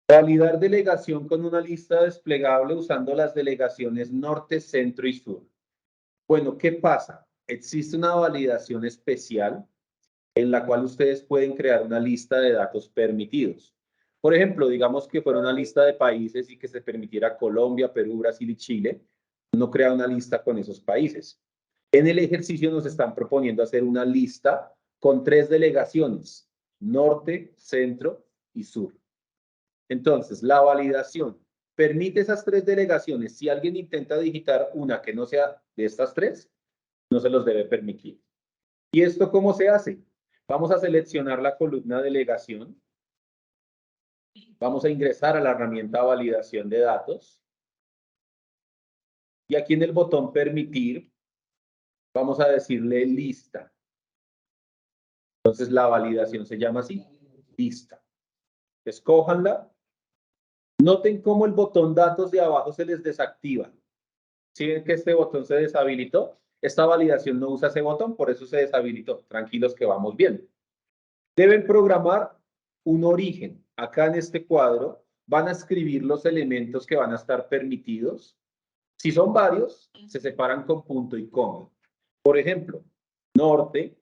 Validar delegación con una lista desplegable usando las delegaciones norte, centro y sur. Bueno, ¿qué pasa? Existe una validación especial en la cual ustedes pueden crear una lista de datos permitidos. Por ejemplo, digamos que fuera una lista de países y que se permitiera Colombia, Perú, Brasil y Chile. No crea una lista con esos países. En el ejercicio nos están proponiendo hacer una lista con 3 delegaciones, norte, centro y sur. Entonces, la validación permite esas 3 delegaciones. Si alguien intenta digitar una que no sea de estas 3, no se los debe permitir. ¿Y esto cómo se hace? Vamos a seleccionar la columna delegación. Vamos a ingresar a la herramienta validación de datos. Y aquí en el botón permitir, vamos a decirle lista. Entonces la validación se llama así, lista. Escójanla. Noten cómo el botón datos de abajo se les desactiva. ¿Sí ven que este botón se deshabilitó? Esta validación no usa ese botón, por eso se deshabilitó. Tranquilos que vamos bien. Deben programar un origen. Acá en este cuadro van a escribir los elementos que van a estar permitidos. Si son varios, se separan con punto y coma. Por ejemplo, norte,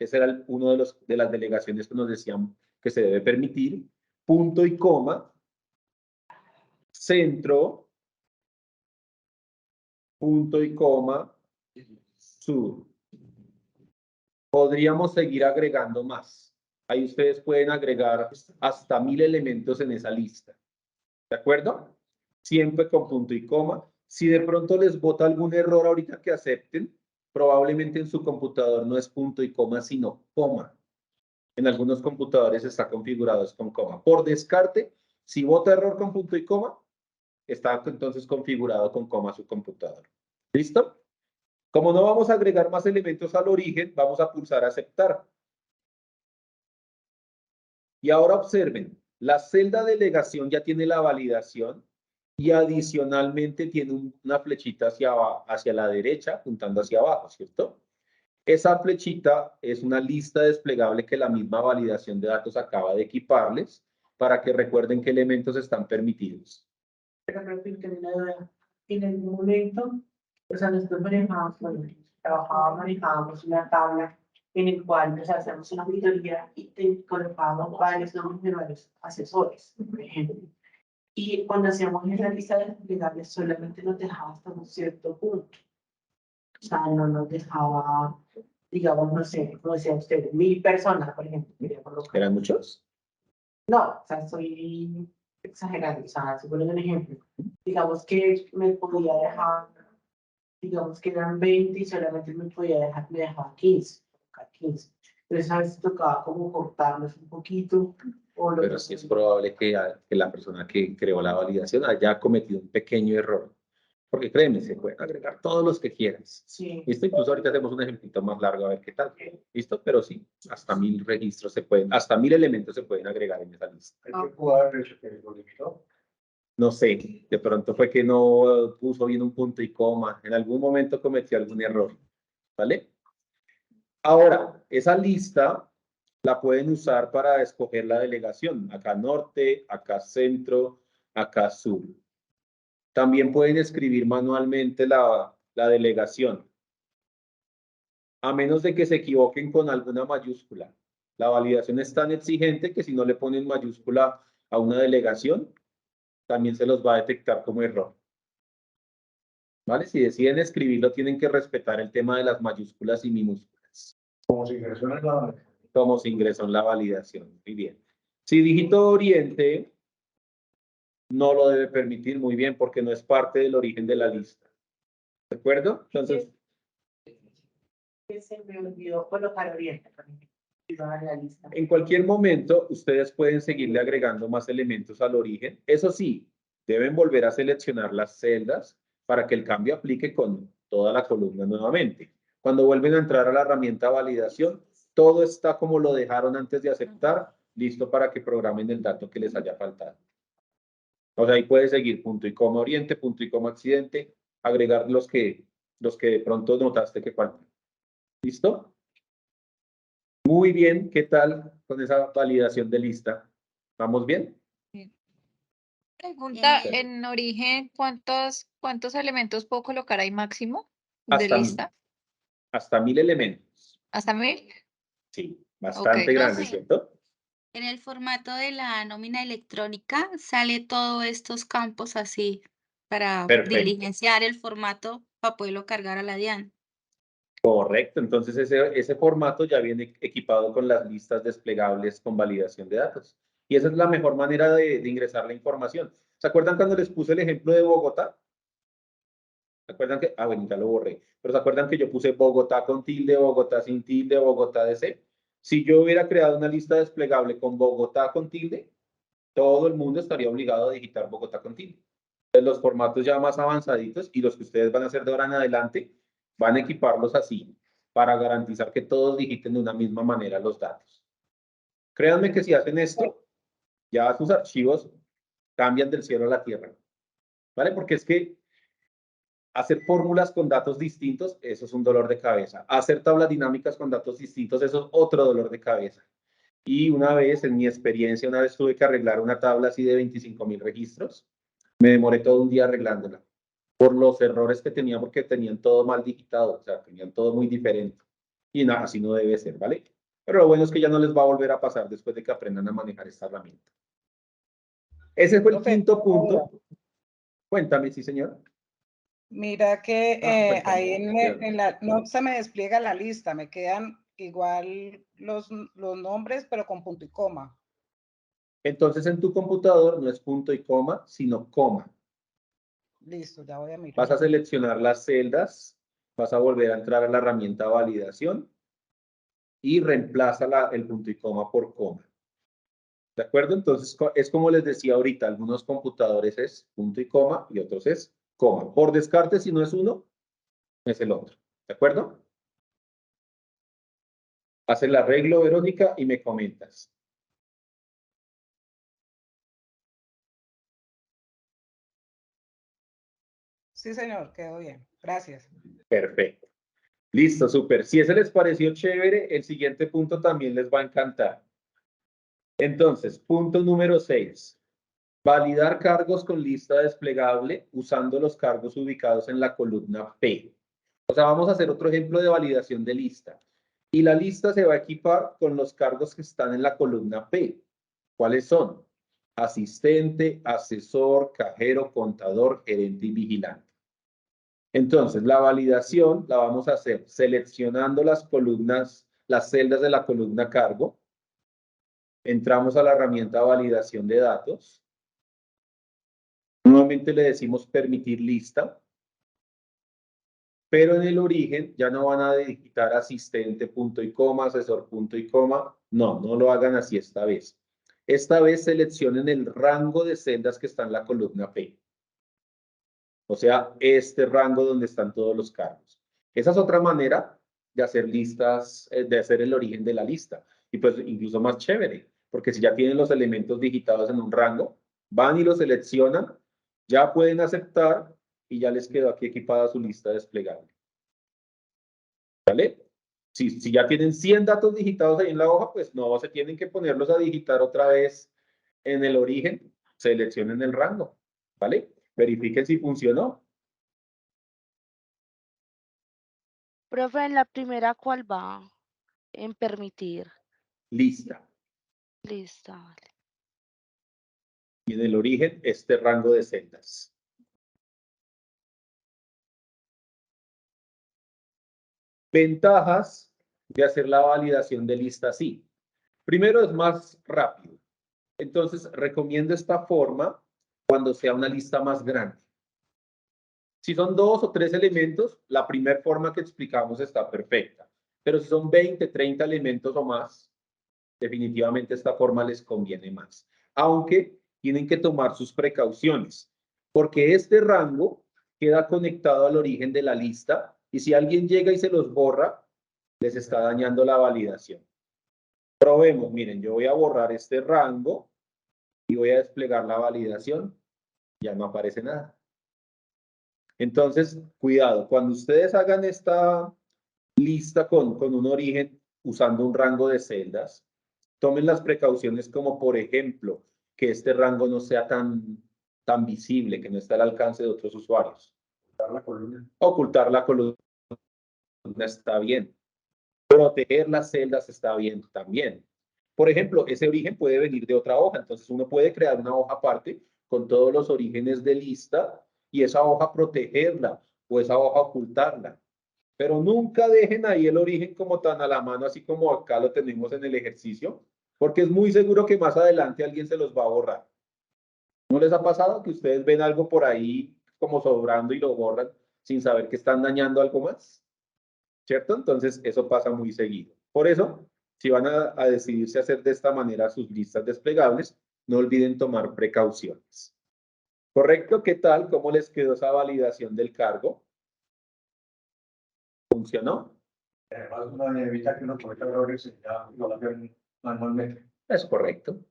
ese era uno de las delegaciones que nos decían que se debe permitir, punto y coma, centro, punto y coma, sur. Podríamos seguir agregando más. Ahí ustedes pueden agregar hasta 1000 elementos en esa lista. ¿De acuerdo? Siempre con punto y coma. Si de pronto les bota algún error ahorita que acepten, probablemente en su computador no es punto y coma, sino coma. En algunos computadores está configurado con coma. Por descarte, si bota error con punto y coma, está entonces configurado con coma su computador. ¿Listo? Como no vamos a agregar más elementos al origen, vamos a pulsar aceptar. Y ahora observen, la celda delegación ya tiene la validación y adicionalmente tiene una flechita hacia la derecha, apuntando hacia abajo, ¿cierto? Esa flechita es una lista desplegable que la misma validación de datos acaba de equiparles para que recuerden qué elementos están permitidos. Pero en el momento, o sea, nosotros manejábamos una tabla en el cual nos hacíamos una auditoría y te colocábamos varios nombres de varios asesores, por ejemplo. Y cuando hacíamos esa lista de desplegables solamente nos dejaba hasta un cierto punto. sea, no nos dejaba, digamos, no sé, como decía usted, 1000 personas, por ejemplo, quería colocar. ¿Eran muchos? No, o sea, estoy exagerando, o sea, se pone un ejemplo. Digamos que me podía dejar, digamos que eran 20 y solamente me podía dejar, me dejaba 15, colocar 15. Entonces a veces tocaba como cortarlos un poquito. O lo Pero sí es probable que la persona que creó la validación haya cometido un pequeño error. Porque créeme, se pueden agregar todos los que quieras. Sí. ¿Listo? Incluso ahorita hacemos un ejemplito más largo a ver qué tal. ¿Listo? Pero sí, hasta 1000 registros se pueden, hasta 1000 elementos se pueden agregar en esa lista. ¿Qué pudo haber hecho que lo limitó? No sé, de pronto fue que no puso bien un punto y coma. En algún momento cometió algún error. ¿Vale? Ahora, esa lista la pueden usar para escoger la delegación. Acá norte, acá centro, acá sur. También pueden escribir manualmente la delegación. A menos de que se equivoquen con alguna mayúscula. La validación es tan exigente que si no le ponen mayúscula a una delegación, también se los va a detectar como error. ¿Vale? Si deciden escribirlo, tienen que respetar el tema de las mayúsculas y minúsculas. Como si ingresó en la... Como se ingresó en la validación. Muy bien. Si dígito oriente, no lo debe permitir muy bien porque no es parte del origen de la lista. ¿De acuerdo? Entonces, Que se me olvidó colocar oriente, por ejemplo, iba a la lista. en cualquier momento, ustedes pueden seguirle agregando más elementos al origen. Eso sí, deben volver a seleccionar las celdas para que el cambio aplique con toda la columna nuevamente. Cuando vuelven a entrar a la herramienta validación, todo está como lo dejaron antes de aceptar, listo para que programen el dato que les haya faltado. O sea, ahí puede seguir punto y coma oriente, punto y coma accidente, agregar los que de pronto notaste que faltan. ¿Listo? Muy bien, ¿qué tal con esa validación de lista? ¿Vamos bien? Pregunta, Sí. en origen, ¿cuántos elementos puedo colocar ahí máximo de Hasta 1000. lista? Hasta 1000 elementos. ¿Hasta 1000? Sí, bastante Ok. grande, Sí. ¿cierto? En el formato de la nómina electrónica sale todos estos campos así para Perfecto. diligenciar el formato para poderlo cargar a la DIAN. Correcto, entonces ese formato ya viene equipado con las listas desplegables con validación de datos. Y esa es la mejor manera de ingresar la información. ¿Se acuerdan cuando les puse el ejemplo de Bogotá? ¿Se acuerdan que? Ah, bueno, ya lo borré. Pero ¿se acuerdan que yo puse Bogotá con tilde, Bogotá sin tilde, Bogotá DC? Si yo hubiera creado una lista desplegable con Bogotá con tilde, todo el mundo estaría obligado a digitar Bogotá con tilde. Entonces, los formatos ya más avanzaditos y los que ustedes van a hacer de ahora en adelante, van a equiparlos así para garantizar que todos digiten de una misma manera los datos. Créanme que si hacen esto, ya sus archivos cambian del cielo a la tierra. ¿Vale? Porque es que hacer fórmulas con datos distintos, eso es un dolor de cabeza. Hacer tablas dinámicas con datos distintos, eso es otro dolor de cabeza. Y una vez, en mi experiencia, una vez tuve que arreglar una tabla así de 25,000 registros. Me demoré todo un día arreglándola por los errores que tenía, porque tenían todo mal digitado, o sea, tenían todo muy diferente. Y nada, así no debe ser, ¿vale? Pero lo bueno es que ya no les va a volver a pasar después de que aprendan a manejar esta herramienta. Ese fue el quinto punto. Cuéntame, sí, señor. Mira que cuéntame, ahí cuéntame. en la, no se me despliega la lista, me quedan igual los nombres, pero con punto y coma. Entonces, en tu computador no es punto y coma, sino coma. Listo, ya voy a mirar. Vas a seleccionar las celdas, vas a volver a entrar a la herramienta validación y reemplaza el punto y coma por coma. ¿De acuerdo? Entonces, es como les decía ahorita, algunos computadores es punto y coma y otros es coma. Por descarte, si no es uno, es el otro. ¿De acuerdo? Haz el arreglo, Verónica, y me comentas. Sí, señor, quedó bien. Gracias. Perfecto. Listo, súper. Si ese les pareció chévere, el siguiente punto también les va a encantar. Entonces, punto número 6. Validar cargos con lista desplegable usando los cargos ubicados en la columna P. O sea, vamos a hacer otro ejemplo de validación de lista. Y la lista se va a equipar con los cargos que están en la columna P. ¿Cuáles son? Asistente, asesor, cajero, contador, gerente y vigilante. Entonces, la validación la vamos a hacer seleccionando las columnas, las celdas de la columna cargo. Entramos a la herramienta validación de datos. Nuevamente le decimos permitir lista. Pero en el origen ya no van a digitar asistente punto y coma, asesor punto y coma. No, no lo hagan así esta vez. Esta vez seleccionen el rango de celdas que está en la columna P. O sea, este rango donde están todos los cargos. Esa es otra manera de hacer listas, de hacer el origen de la lista. Y pues incluso más chévere, porque si ya tienen los elementos digitados en un rango, van y lo seleccionan, ya pueden aceptar y ya les quedó aquí equipada su lista desplegable. ¿Vale? Si ya tienen 100 datos digitados ahí en la hoja, pues no se tienen que ponerlos a digitar otra vez en el origen. Seleccionen el rango. ¿Vale? Verifiquen si funcionó. Profe, en la primera, ¿cuál va? En permitir. Lista. Lista, vale. Y en el origen, este rango de celdas. Ventajas de hacer la validación de lista así. Primero, es más rápido. Entonces, recomiendo esta forma cuando sea una lista más grande. Si son 2 o 3 elementos, la primera forma que explicamos está perfecta. Pero si son 20, 30 elementos o más, definitivamente esta forma les conviene más. Aunque tienen que tomar sus precauciones, porque este rango queda conectado al origen de la lista y si alguien llega y se los borra, les está dañando la validación. Probemos, miren, yo voy a borrar este rango y voy a desplegar la validación. Ya no aparece nada. Entonces, cuidado, cuando ustedes hagan esta lista con un origen usando un rango de celdas, tomen las precauciones como, por ejemplo, que este rango no sea tan visible, que no esté al alcance de otros usuarios. Ocultar la columna está bien. Proteger las celdas está bien también. Por ejemplo, ese origen puede venir de otra hoja, entonces uno puede crear una hoja aparte con todos los orígenes de lista y esa hoja protegerla o esa hoja ocultarla. Pero nunca dejen ahí el origen como tan a la mano, así como acá lo tenemos en el ejercicio, porque es muy seguro que más adelante alguien se los va a borrar. ¿No les ha pasado que ustedes ven algo por ahí como sobrando y lo borran sin saber que están dañando algo más? ¿Cierto? Entonces, eso pasa muy seguido. Por eso, si van a decidirse hacer de esta manera sus listas desplegables, no olviden tomar precauciones. ¿Correcto? ¿Qué tal? ¿Cómo les quedó esa validación del cargo? ¿Funcionó? Además, uno evita que uno cometa errores y ya lo hagan manualmente. Es correcto.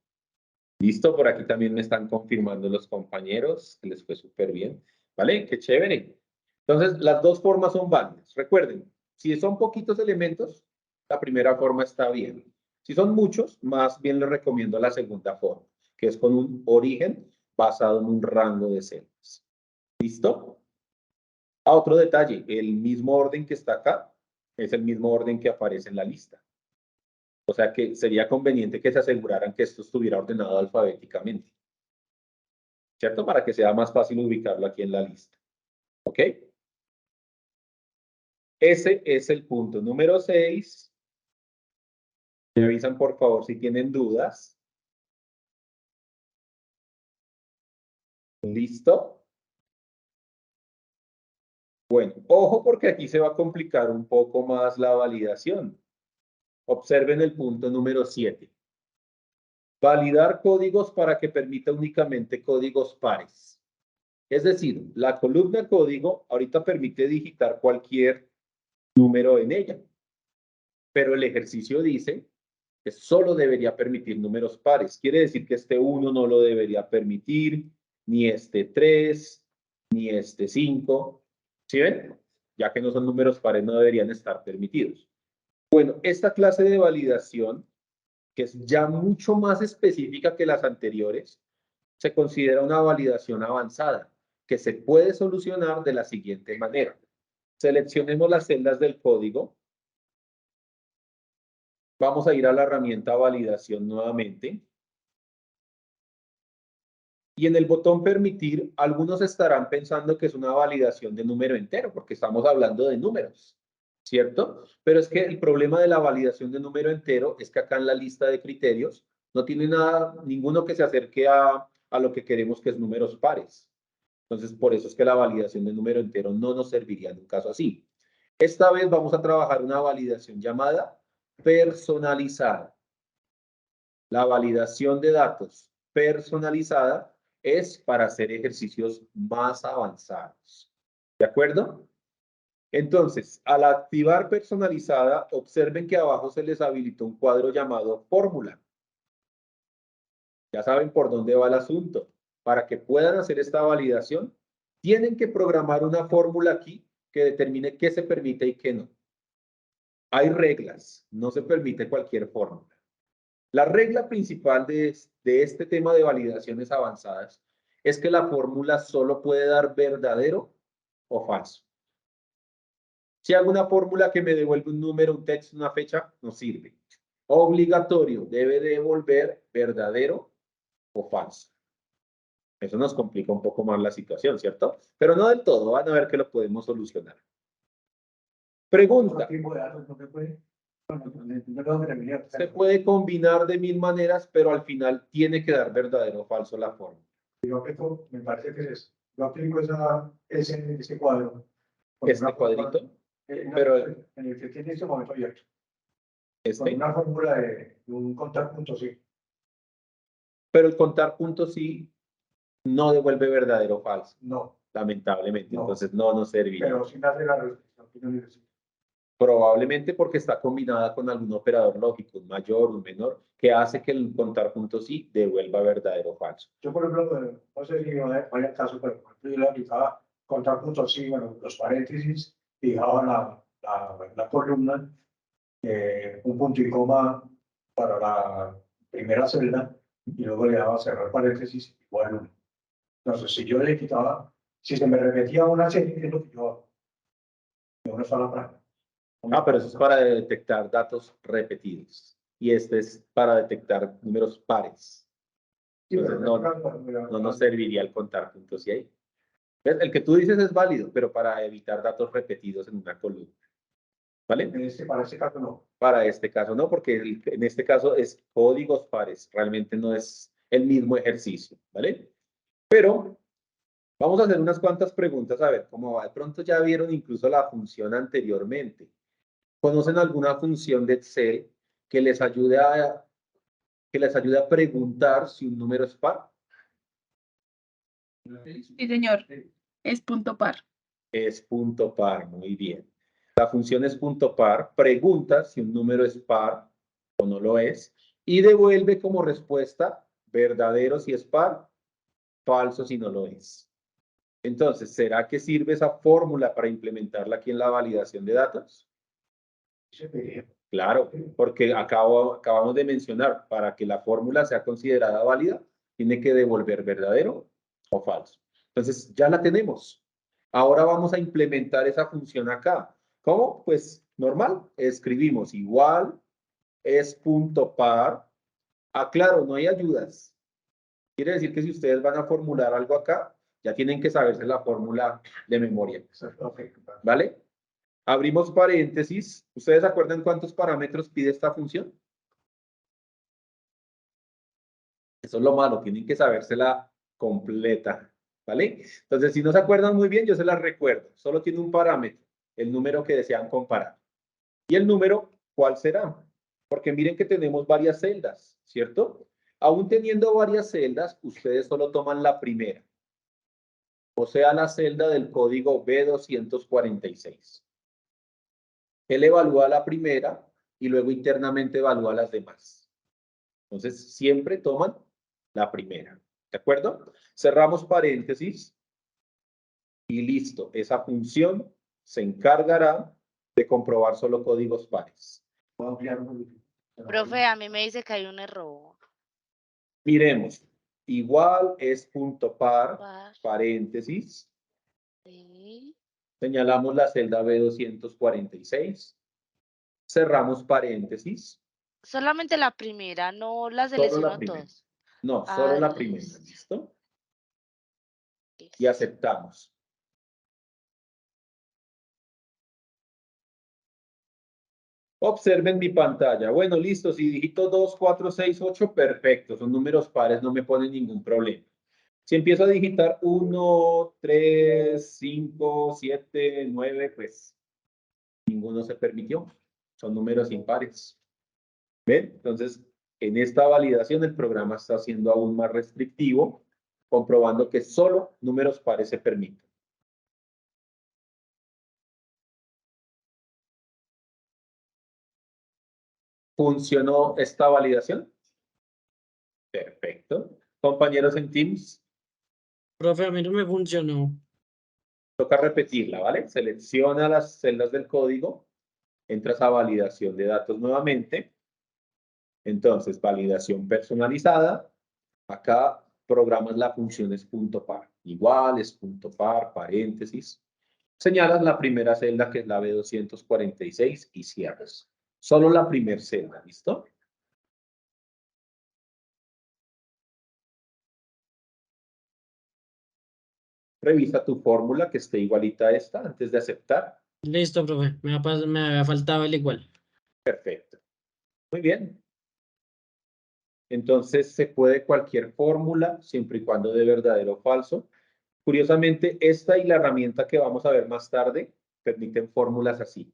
Listo, por aquí también me están confirmando los compañeros, que les fue súper bien. ¿Vale? Qué chévere. Entonces, las dos formas son válidas. Recuerden, si son poquitos elementos, la primera forma está bien. Si son muchos, más bien les recomiendo la segunda forma, que es con un origen basado en un rango de celdas. ¿Listo? Otro detalle, el mismo orden que está acá es el mismo orden que aparece en la lista. O sea que sería conveniente que se aseguraran que esto estuviera ordenado alfabéticamente. ¿Cierto? Para que sea más fácil ubicarlo aquí en la lista. ¿Ok? Ese es el punto número 6. Me avisan por favor si tienen dudas. ¿Listo? Bueno, ojo porque aquí se va a complicar un poco más la validación. Observen el punto número 7. Validar códigos para que permita únicamente códigos pares. Es decir, la columna código ahorita permite digitar cualquier número en ella. Pero el ejercicio dice que solo debería permitir números pares. Quiere decir que este 1 no lo debería permitir, ni este 3, ni este 5. ¿Sí ven? Ya que no son números pares, no deberían estar permitidos. Bueno, esta clase de validación, que es ya mucho más específica que las anteriores, se considera una validación avanzada, que se puede solucionar de la siguiente manera. Seleccionemos las celdas del código. Vamos a ir a la herramienta validación nuevamente. Y en el botón permitir, algunos estarán pensando que es una validación de número entero, porque estamos hablando de números, ¿cierto? Pero es que el problema de la validación de número entero es que acá en la lista de criterios no tiene nada, ninguno que se acerque a lo que queremos, que es números pares. Entonces, por eso es que la validación de número entero no nos serviría en un caso así. Esta vez vamos a trabajar una validación llamada personalizada. La validación de datos personalizada es para hacer ejercicios más avanzados. ¿De acuerdo? Entonces, al activar personalizada, observen que abajo se les habilitó un cuadro llamado fórmula. Ya saben por dónde va el asunto. Para que puedan hacer esta validación, tienen que programar una fórmula aquí que determine qué se permite y qué no. Hay reglas, no se permite cualquier fórmula. La regla principal de este tema de validaciones avanzadas es que la fórmula solo puede dar verdadero o falso. Si hago una fórmula que me devuelve un número, un texto, una fecha, no sirve. Obligatorio, debe devolver verdadero o falso. Eso nos complica un poco más la situación, ¿cierto? Pero no del todo, van a ver que lo podemos solucionar. Pregunta. Se puede combinar de 1000 maneras, pero al final tiene que dar verdadero o falso la fórmula. Yo aplico, me parece que es, yo aplico ese cuadro. Este cuadrito. Pero en el que tiene este momento abierto. Este. Con una fórmula de un contar puntos, sí. Pero el contar puntos sí no devuelve verdadero o falso. No. Lamentablemente. No. Entonces no nos serviría. Pero sí me hace la restricción que yo necesito. Probablemente porque está combinada con algún operador lógico, un mayor, un menor, que hace que el contar puntos sí devuelva verdadero o falso. Yo, por ejemplo, no sé si vaya el caso, pero por ejemplo, yo le aplicaba contar puntos sí, bueno, los paréntesis, fijaba la columna, un punto y coma para la primera celda, y luego le daba cerrar paréntesis igual 1. Entonces, si yo le quitaba, si se me repetía una serie, que es lo que yo hago, de una sola franja. Pero eso es para detectar datos repetidos. Y este es para detectar números pares. Entonces no nos serviría el contar puntos y ahí. El que tú dices es válido, pero para evitar datos repetidos en una columna. ¿Vale? Para este caso no. Para este caso no, porque en este caso es códigos pares. Realmente no es el mismo ejercicio. ¿Vale? Pero vamos a hacer unas cuantas preguntas a ver cómo va. De pronto ya vieron incluso la función anteriormente. ¿Conocen alguna función de Excel que les ayude a preguntar si un número es par? Sí, señor. Es punto par. Es punto par, muy bien. La función es punto par, pregunta si un número es par o no lo es, y devuelve como respuesta verdadero si es par, falso si no lo es. Entonces, ¿será que sirve esa fórmula para implementarla aquí en la validación de datos? Claro, porque acabamos de mencionar, para que la fórmula sea considerada válida, tiene que devolver verdadero o falso. Entonces, ya la tenemos. Ahora vamos a implementar esa función acá. ¿Cómo? Pues normal, escribimos igual es punto par. Claro, no hay ayudas. Quiere decir que si ustedes van a formular algo acá, ya tienen que saberse la fórmula de memoria. ¿Vale? Abrimos paréntesis. ¿Ustedes se acuerdan cuántos parámetros pide esta función? Eso es lo malo, tienen que sabérsela completa. ¿Vale? Entonces, si no se acuerdan muy bien, yo se las recuerdo. Solo tiene un parámetro, el número que desean comparar. ¿Y el número cuál será? Porque miren que tenemos varias celdas, ¿cierto? Aún teniendo varias celdas, ustedes solo toman la primera. O sea, la celda del código B246. Él evalúa la primera y luego internamente evalúa las demás. Entonces, siempre toman la primera. ¿De acuerdo? Cerramos paréntesis y listo. Esa función se encargará de comprobar solo códigos pares. Profe, a mí me dice que hay un error. Miremos. Igual es punto par, paréntesis. Sí. Señalamos la celda B246. Cerramos paréntesis. Solamente la primera, no la Solo selecciono la primera. todos. No, solo la primera. Listo. ¿Listo? y aceptamos. Observen mi pantalla. Bueno, listo. Si digito 2, 4, 6, 8, perfecto. Son números pares, no me ponen ningún problema. Si empiezo a digitar 1, 3, 5, 7, 9, pues ninguno se permitió. Son números impares. ¿Ven? Entonces, en esta validación el programa está siendo aún más restrictivo, comprobando que solo números pares se permiten. ¿Funcionó esta validación? Perfecto. Compañeros en Teams, Profe, a mí no me funcionó. toca repetirla, ¿vale? Selecciona las celdas del código, entras a validación de datos nuevamente. Entonces, validación personalizada. Acá programas la función es punto par. Igual es punto par, paréntesis. Señalas la primera celda que es la B246 y cierras. Solo la primera celda, ¿listo? Revisa tu fórmula que esté igualita a esta antes de aceptar. Listo, profe. Me había faltado el igual. Perfecto. Muy bien. Entonces se puede cualquier fórmula siempre y cuando de verdadero o falso. Curiosamente, esta y la herramienta que vamos a ver más tarde permiten fórmulas así.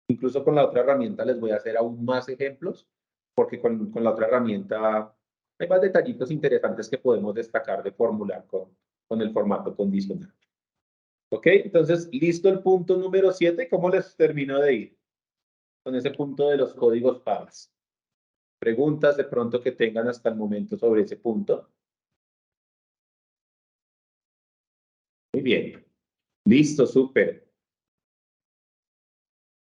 Incluso con la otra herramienta les voy a hacer aún más ejemplos, porque con la otra herramienta hay más detallitos interesantes que podemos destacar de formular con el formato condicional. ¿Ok? Entonces, listo el punto número 7. ¿Cómo les termino de ir? Con ese punto de los códigos pares. Preguntas de pronto que tengan hasta el momento sobre ese punto. Muy bien. Listo, súper.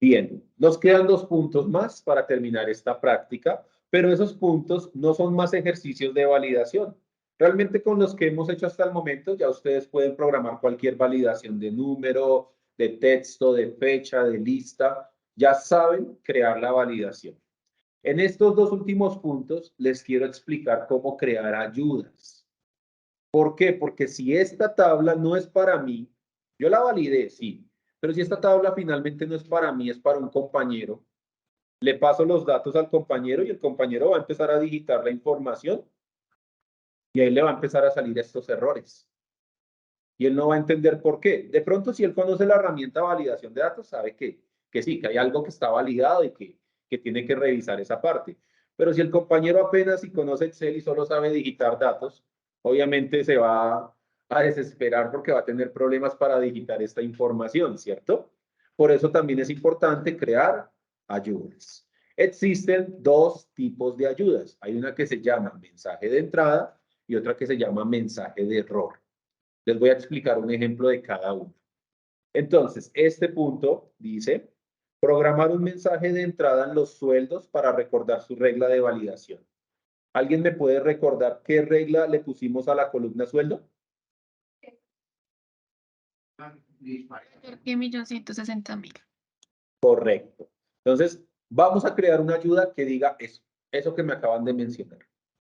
Bien, nos quedan 2 puntos más para terminar esta práctica, pero esos puntos no son más ejercicios de validación. Realmente con los que hemos hecho hasta el momento ya ustedes pueden programar cualquier validación de número, de texto, de fecha, de lista. Ya saben crear la validación. En estos 2 últimos puntos les quiero explicar cómo crear ayudas. ¿Por qué? Porque si esta tabla no es para mí, yo la validé, sí, pero si esta tabla finalmente no es para mí, es para un compañero, le paso los datos al compañero y el compañero va a empezar a digitar la información y ahí le va a empezar a salir estos errores. Y él no va a entender por qué. De pronto, si él conoce la herramienta de validación de datos, sabe que sí, que hay algo que está validado y que tiene que revisar esa parte. Pero si el compañero apenas si conoce Excel y solo sabe digitar datos, obviamente se va a desesperar porque va a tener problemas para digitar esta información, ¿cierto? Por eso también es importante crear ayudas. Existen 2 tipos de ayudas. Hay una que se llama mensaje de entrada y otra que se llama mensaje de error. Les voy a explicar un ejemplo de cada uno. Entonces, este punto dice, programar un mensaje de entrada en los sueldos para recordar su regla de validación. ¿Alguien me puede recordar qué regla le pusimos a la columna sueldo? ¿Qué 1.160.000? Correcto. Entonces, vamos a crear una ayuda que diga eso que me acaban de mencionar.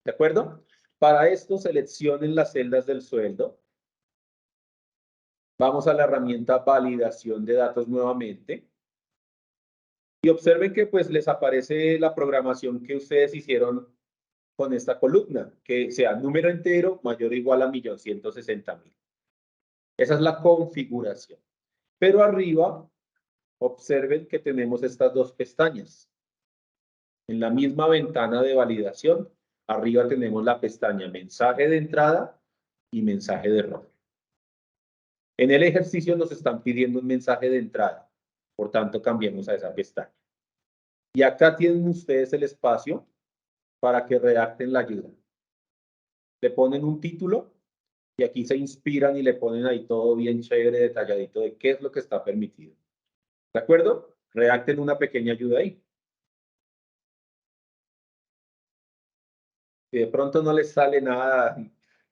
¿De acuerdo? Para esto, seleccionen las celdas del sueldo. Vamos a la herramienta validación de datos nuevamente. Y observen que pues les aparece la programación que ustedes hicieron con esta columna, que sea número entero mayor o igual a 1.160.000. Esa es la configuración. Pero arriba, observen que tenemos estas 2 pestañas. En la misma ventana de validación, arriba tenemos la pestaña mensaje de entrada y mensaje de error. En el ejercicio nos están pidiendo un mensaje de entrada, por tanto cambiemos a esa pestaña. Y acá tienen ustedes el espacio para que redacten la ayuda. Le ponen un título y aquí se inspiran y le ponen ahí todo bien chévere, detalladito de qué es lo que está permitido. ¿De acuerdo? Redacten una pequeña ayuda ahí. Si de pronto no les sale nada,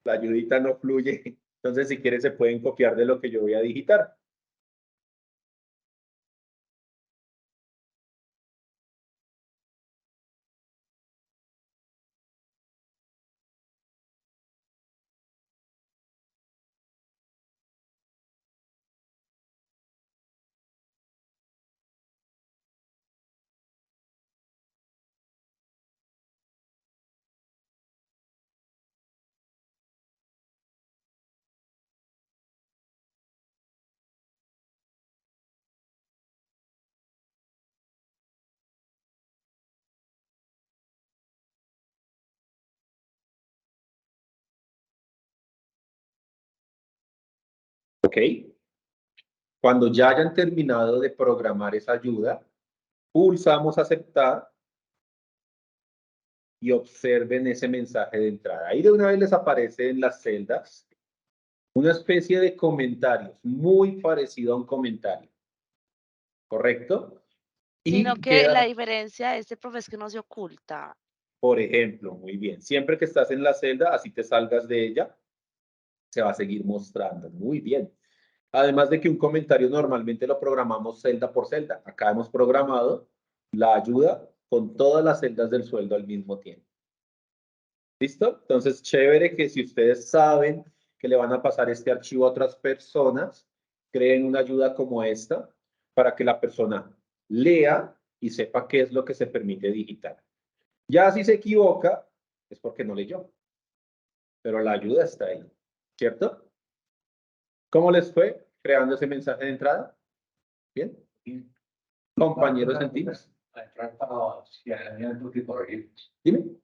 la ayudita no fluye, entonces si quieren se pueden copiar de lo que yo voy a digitar. ¿Ok? Cuando ya hayan terminado de programar esa ayuda, pulsamos aceptar y observen ese mensaje de entrada. Ahí de una vez les aparece en las celdas una especie de comentarios, muy parecido a un comentario. ¿Correcto? Sino Y que la queda, diferencia de este profe es que no se oculta. por ejemplo, muy bien, siempre que estás en la celda, así te salgas de ella, se va a seguir mostrando. Muy bien. Además de que un comentario normalmente lo programamos celda por celda. Acá hemos programado la ayuda con todas las celdas del sueldo al mismo tiempo. ¿Listo? Entonces, chévere que si ustedes saben que le van a pasar este archivo a otras personas, creen una ayuda como esta para que la persona lea y sepa qué es lo que se permite digitar. Ya si se equivoca, es porque no leyó. Pero la ayuda está ahí, ¿cierto? ¿Cómo les fue creando ese mensaje de entrada? ¿Bien? Compañeros en Teams. A entrar para si hay algo que corregir. Dime.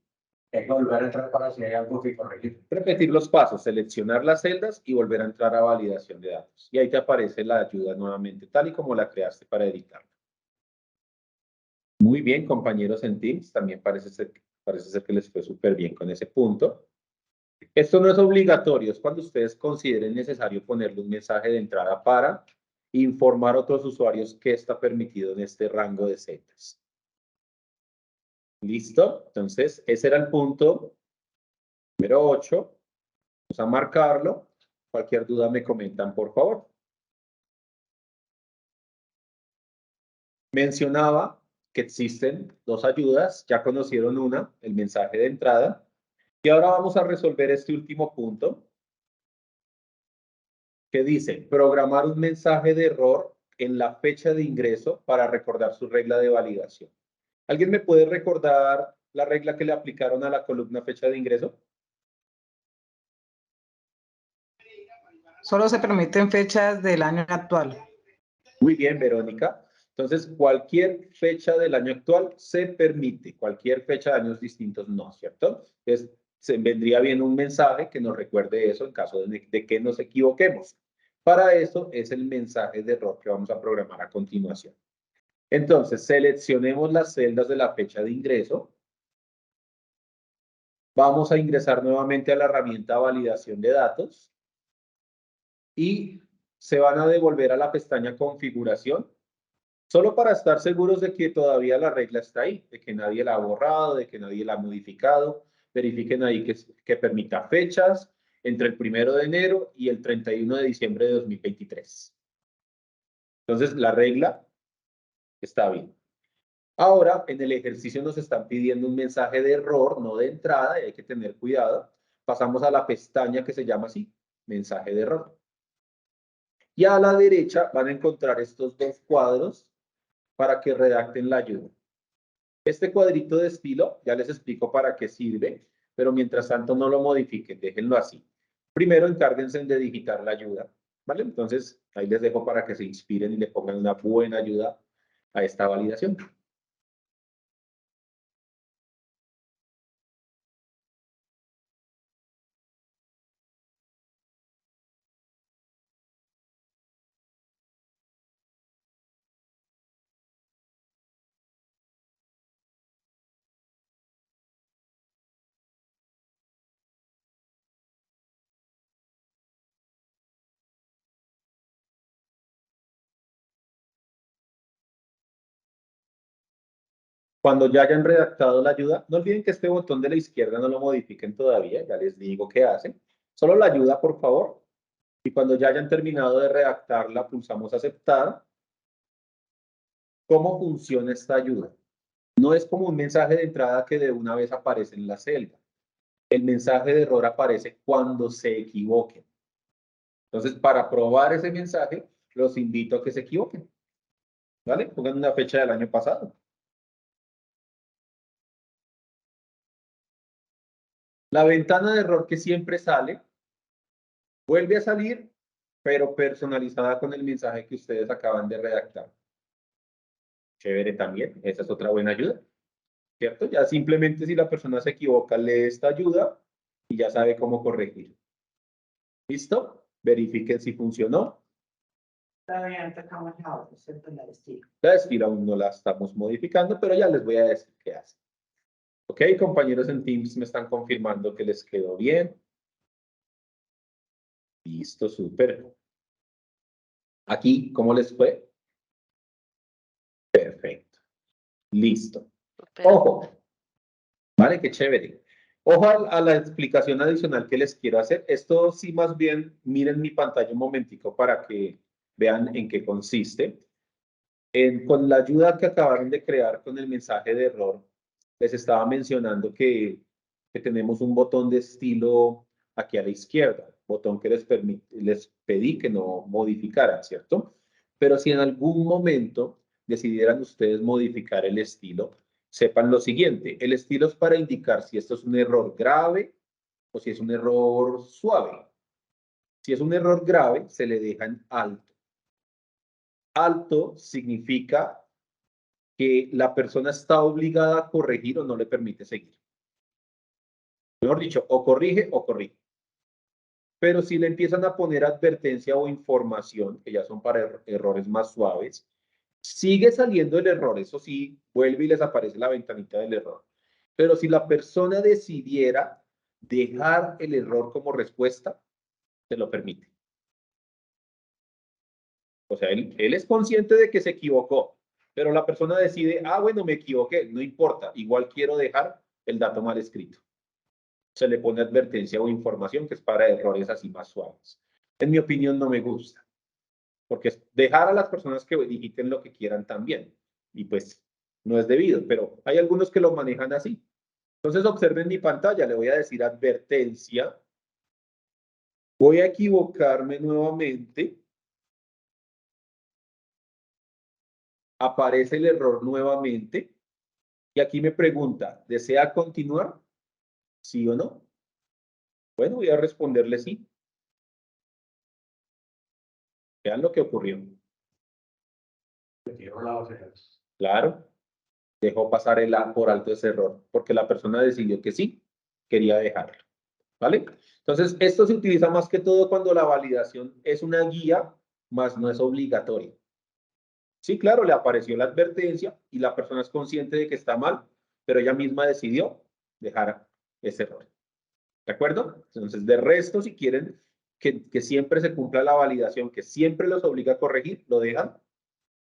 Hay que volver a entrar para si hay algo que corregir. Repetir los pasos, seleccionar las celdas y volver a entrar a validación de datos. Y ahí te aparece la ayuda nuevamente, tal y como la creaste para editarla. Muy bien, compañeros en Teams. También parece ser que les fue súper bien con ese punto. Esto no es obligatorio, es cuando ustedes consideren necesario ponerle un mensaje de entrada para informar a otros usuarios qué está permitido en este rango de celdas. ¿Listo? Entonces, ese era el punto número 8. Vamos a marcarlo. Cualquier duda me comentan, por favor. Mencionaba que existen dos ayudas. Ya conocieron una, el mensaje de entrada. Y ahora vamos a resolver este último punto, que dice programar un mensaje de error en la fecha de ingreso para recordar su regla de validación. ¿Alguien me puede recordar la regla que le aplicaron a la columna fecha de ingreso? Solo se permiten fechas del año actual. Muy bien, Verónica. Entonces, cualquier fecha del año actual se permite, cualquier fecha de años distintos no, ¿cierto? Entonces, se vendría bien un mensaje que nos recuerde eso en caso de que nos equivoquemos. Para eso es el mensaje de error que vamos a programar a continuación. Entonces, seleccionemos las celdas de la fecha de ingreso. Vamos a ingresar nuevamente a la herramienta validación de datos y se van a devolver a la pestaña configuración, solo para estar seguros de que todavía la regla está ahí, de que nadie la ha borrado, de que nadie la ha modificado. Verifiquen ahí que permita fechas entre el 1 de enero y el 31 de diciembre de 2023. Entonces, la regla está bien. Ahora, en el ejercicio nos están pidiendo un mensaje de error, no de entrada, y hay que tener cuidado. Pasamos a la pestaña que se llama así, mensaje de error. Y a la derecha van a encontrar estos dos cuadros para que redacten la ayuda. Este cuadrito de estilo, ya les explico para qué sirve, pero mientras tanto no lo modifiquen, déjenlo así. Primero encárguense de digitar la ayuda, ¿vale? Entonces, ahí les dejo para que se inspiren y le pongan una buena ayuda a esta validación. Cuando ya hayan redactado la ayuda, no olviden que este botón de la izquierda no lo modifiquen todavía, ya les digo qué hacen. Solo la ayuda, por favor. Y cuando ya hayan terminado de redactarla, pulsamos aceptar. ¿Cómo funciona esta ayuda? No es como un mensaje de entrada que de una vez aparece en la celda. El mensaje de error aparece cuando se equivoquen. Entonces, para probar ese mensaje, los invito a que se equivoquen. ¿Vale? Pongan una fecha del año pasado. La ventana de error que siempre sale, vuelve a salir, pero personalizada con el mensaje que ustedes acaban de redactar. Chévere también, esa es otra buena ayuda, ¿cierto? Ya simplemente si la persona se equivoca, lee esta ayuda y ya sabe cómo corregir. ¿Listo? verifiquen si funcionó. Todavía no tocamos la otra, excepto la de estilo. La de estilo aún no la estamos modificando, pero ya les voy a decir qué hace. Ok, compañeros en Teams me están confirmando que les quedó bien. Listo, súper. Aquí, ¿cómo les fue? Perfecto. Listo. Súper. Ojo. Vale, qué chévere. Ojo a la explicación adicional que les quiero hacer. Esto sí, más bien, miren mi pantalla un momentico para que vean en qué consiste. Con la ayuda que acabaron de crear con el mensaje de error, les estaba mencionando que tenemos un botón de estilo aquí a la izquierda, botón que les pedí que no modificaran, ¿cierto? Pero si en algún momento decidieran ustedes modificar el estilo, sepan lo siguiente, el estilo es para indicar si esto es un error grave o si es un error suave. Si es un error grave, se le deja en alto. Alto significa que la persona está obligada a corregir o no le permite seguir. Mejor dicho, o corrige o corrige. Pero si le empiezan a poner advertencia o información, que ya son para errores más suaves, sigue saliendo el error, eso sí, vuelve y les aparece la ventanita del error. Pero si la persona decidiera dejar el error como respuesta, se lo permite. O sea, él es consciente de que se equivocó, pero la persona decide, bueno, me equivoqué, no importa, igual quiero dejar el dato mal escrito. Se le pone advertencia o información que es para errores así más suaves. En mi opinión no me gusta, porque es dejar a las personas que digiten lo que quieran también, y pues no es debido, pero hay algunos que lo manejan así. Entonces observen mi pantalla, le voy a decir advertencia, voy a equivocarme nuevamente, aparece el error nuevamente, y aquí me pregunta, ¿desea continuar? ¿Sí o no? Bueno, voy a responderle sí. Vean lo que ocurrió. Claro, dejó pasar por alto ese error, porque la persona decidió que sí, quería dejarlo. ¿Vale? Entonces, esto se utiliza más que todo cuando la validación es una guía, más no es obligatoria. Sí, claro, le apareció la advertencia y la persona es consciente de que está mal, pero ella misma decidió dejar ese error. ¿De acuerdo? Entonces, de resto, si quieren que siempre se cumpla la validación, que siempre los obliga a corregir, lo dejan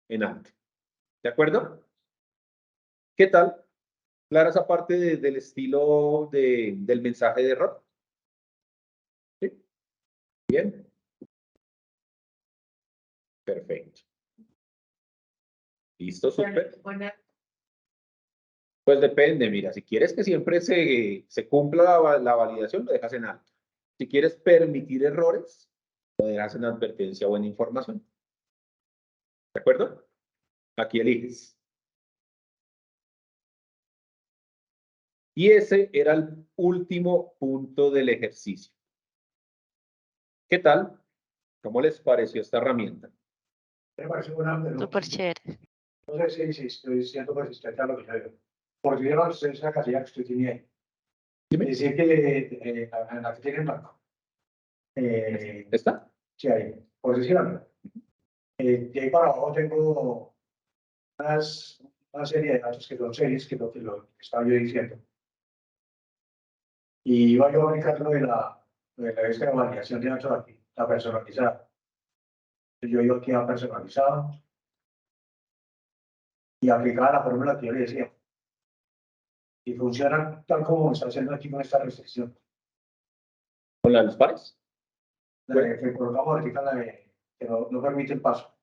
en alto. ¿De acuerdo? ¿Qué tal? ¿Clara esa parte del estilo del mensaje de error? ¿Sí? Bien. Perfecto. ¿Listo? Súper. Pues depende, mira, si quieres que siempre se cumpla la validación, lo dejas en alto. Si quieres permitir errores, lo dejas en advertencia o en información. ¿De acuerdo? Aquí eliges. Y ese era el último punto del ejercicio. ¿Qué tal? ¿Cómo les pareció esta herramienta? Me parece buena, pero Súper chévere. no sé si estoy siendo persistente a lo que yo digo. Porque vieron ustedes esa casilla que usted tiene ahí. Decir que en la que tiene en blanco. ¿Está? Sí, ahí. Por decir algo. De ahí para abajo tengo una serie de datos que son series, que es lo que estaba yo diciendo. Y iba yo a aplicar lo de la esta validación de datos aquí, la personalizada. Yo iba aquí a personalizado y aplicaba la fórmula que yo le decía. Y funciona tal como está haciendo aquí con esta restricción. ¿Con la de los pares? La que colocamos ahorita, la de que no permite el paso.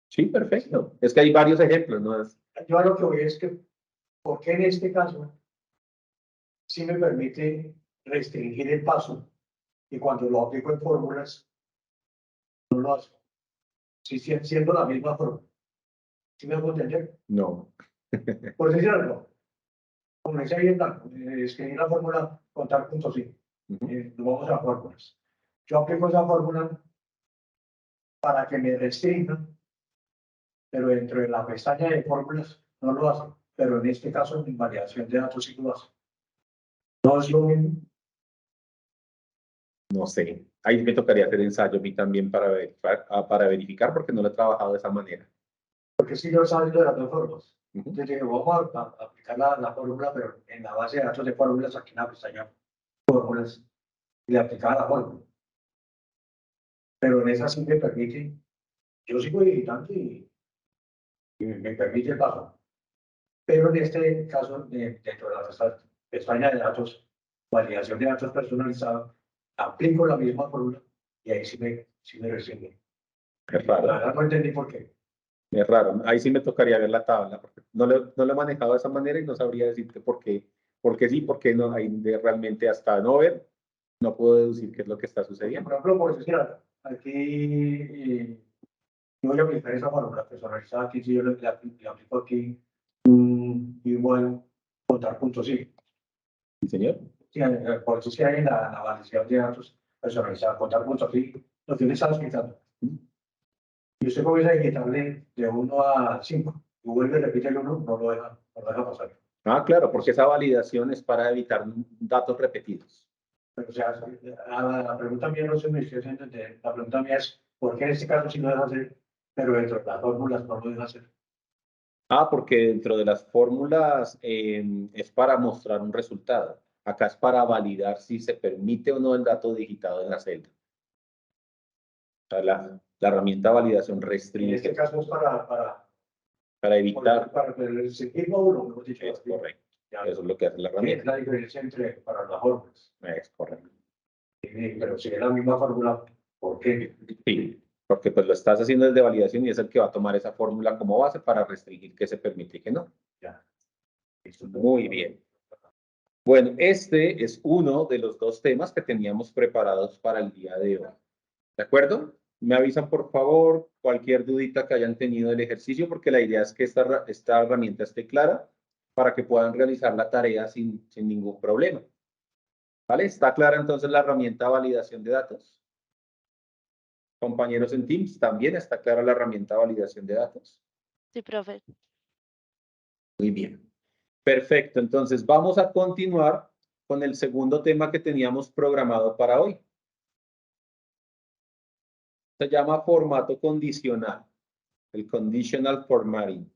Sí, perfecto. Es que hay varios ejemplos, ¿no? Yo a lo que voy es que, ¿por qué en este caso sí me permite restringir el paso? Y cuando lo aplico en fórmulas, no lo hace. Sí, siendo la misma fórmula. ¿Sí me hago entender? No. Por decir algo, como dice ahí en blanco, escribir la fórmula contar puntos sí. Nos vamos a fórmulas. Yo aplico esa fórmula para que me restrinjan, pero dentro de la pestaña de fórmulas no lo hace. Pero en este caso, en invalidación de datos sí lo hace. No es lo mismo. No sé. Ahí me tocaría hacer ensayo a mí también para verificar porque no lo he trabajado de esa manera. Porque si yo estaba viendo de las dos formas. Ujú. Entonces dije, vamos a aplicar la fórmula, pero en la base de datos de fórmulas, aquí en la pestaña fórmulas, y le aplicaba la fórmula. Pero en esa sí me permite, yo sigo digitando y me permite el paso. Pero en este caso, dentro de la pestaña de datos, validación de datos personalizados, aplico la misma fórmula y ahí sí me recibe. Es La raro. verdad no entendí por qué. Es raro. Ahí sí me tocaría ver la tabla, porque no lo he manejado de esa manera y no sabría decirte por qué sí, por qué no. Ahí realmente hasta no ver, no puedo deducir qué es lo que está sucediendo. Por ejemplo, por decir algo, aquí yo voy a aplicar esa fórmula personalizada, aquí si yo le aplico aquí igual contar puntos sí. ¿Sí, señor? Sí, por eso es que hay en la validación de datos personalizada, contar puntos sí, lo que le estaba explicando. Y usted comienza a quitarle de 1 a 5, y vuelve y repite el 1, no lo deja pasar. Ah, claro, porque esa validación es para evitar datos repetidos. Pero, o sea, la pregunta mía no se me estoy haciendo entender. La pregunta mía es, ¿por qué en este caso sí lo deja hacer, pero dentro de las fórmulas no lo deja hacer? Ah, porque dentro de las fórmulas es para mostrar un resultado. Acá es para validar si se permite o no el dato digitado en la celda. O sea, la herramienta validación En restringe este caso es para evitar. para seguir módulo, mejor dicho. Es correcto. Ya, Eso es lo que hace la ¿qué es herramienta. la diferencia entre para las fórmulas? Es correcto. Pero si es la misma fórmula, ¿por qué? Sí, porque pues lo estás haciendo desde validación y es el que va a tomar esa fórmula como base para restringir qué se permite y qué no. Ya. Muy bien. Bueno, este es uno de los dos temas que teníamos preparados para el día de hoy. ¿De acuerdo? Me avisan, por favor, cualquier dudita que hayan tenido del ejercicio, porque la idea es que esta herramienta esté clara para que puedan realizar la tarea sin ningún problema. ¿Vale? ¿Está clara entonces la herramienta validación de datos? Compañeros en Teams, ¿también está clara la herramienta validación de datos? Sí, profe. Muy bien. Perfecto. Entonces, vamos a continuar con el segundo tema que teníamos programado para hoy. Se llama formato condicional, el conditional formatting.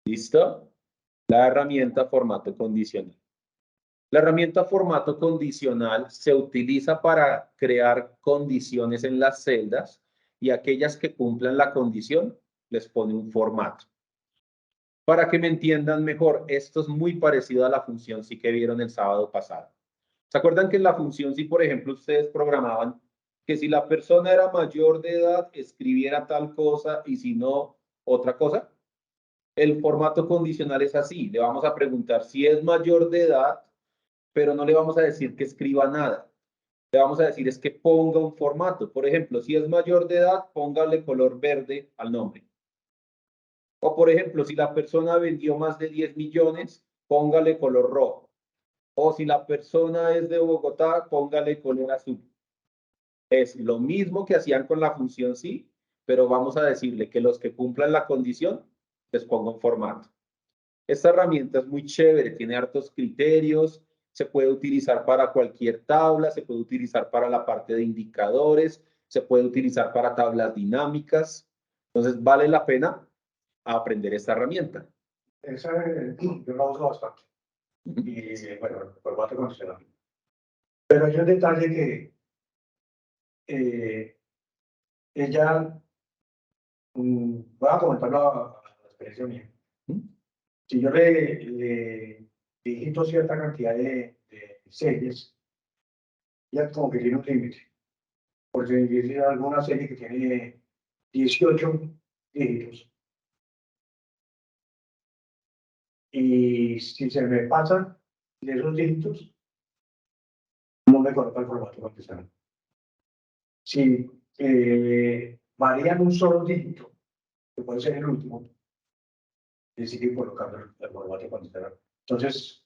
¿Listo? La herramienta formato condicional. La herramienta formato condicional se utiliza para crear condiciones en las celdas y aquellas que cumplan la condición les pone un formato. Para que me entiendan mejor, esto es muy parecido a la función sí que vieron el sábado pasado. ¿Se acuerdan que en la función sí, por ejemplo, ustedes programaban que si la persona era mayor de edad, escribiera tal cosa y si no, otra cosa? El formato condicional es así. Le vamos a preguntar si es mayor de edad, pero no le vamos a decir que escriba nada. Le vamos a decir es que ponga un formato. Por ejemplo, si es mayor de edad, póngale color verde al nombre. O por ejemplo, si la persona vendió más de 10 millones, póngale color rojo. O si la persona es de Bogotá, póngale color azul. Es lo mismo que hacían con la función sí, pero vamos a decirle que los que cumplan la condición les ponga un formato. Esta herramienta es muy chévere, tiene hartos criterios, se puede utilizar para cualquier tabla, se puede utilizar para la parte de indicadores, se puede utilizar para tablas dinámicas. Entonces, vale la pena aprender esta herramienta. Esa yo la uso bastante. Y bueno, el formato condicional. Pero hay un detalle que ella, voy a comentarlo a la experiencia mía. Si yo le digito cierta cantidad de series, ya como que tiene un límite. Porque dice alguna serie que tiene 18 dígitos. Y si se me pasan de esos dígitos, no me coloca el formato condicional. Si varían un solo dígito, que puede ser el último, le sigue colocando el formato condicional. Entonces,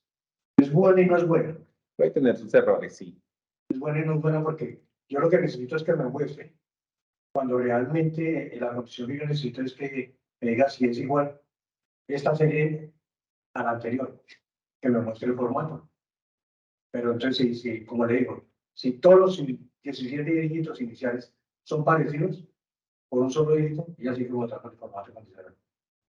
es bueno y no es bueno. Puede tener sus errores, sí. Es bueno y no es bueno porque yo lo que necesito es que me muestre cuando realmente la condición que yo necesito es que me diga si es igual esta serie a la anterior. que me muestre el formato. Pero entonces, si, como le digo, si todos los 17 dígitos iniciales son parecidos, por un solo dígito, ya sí que voy a tratar el formato condicional.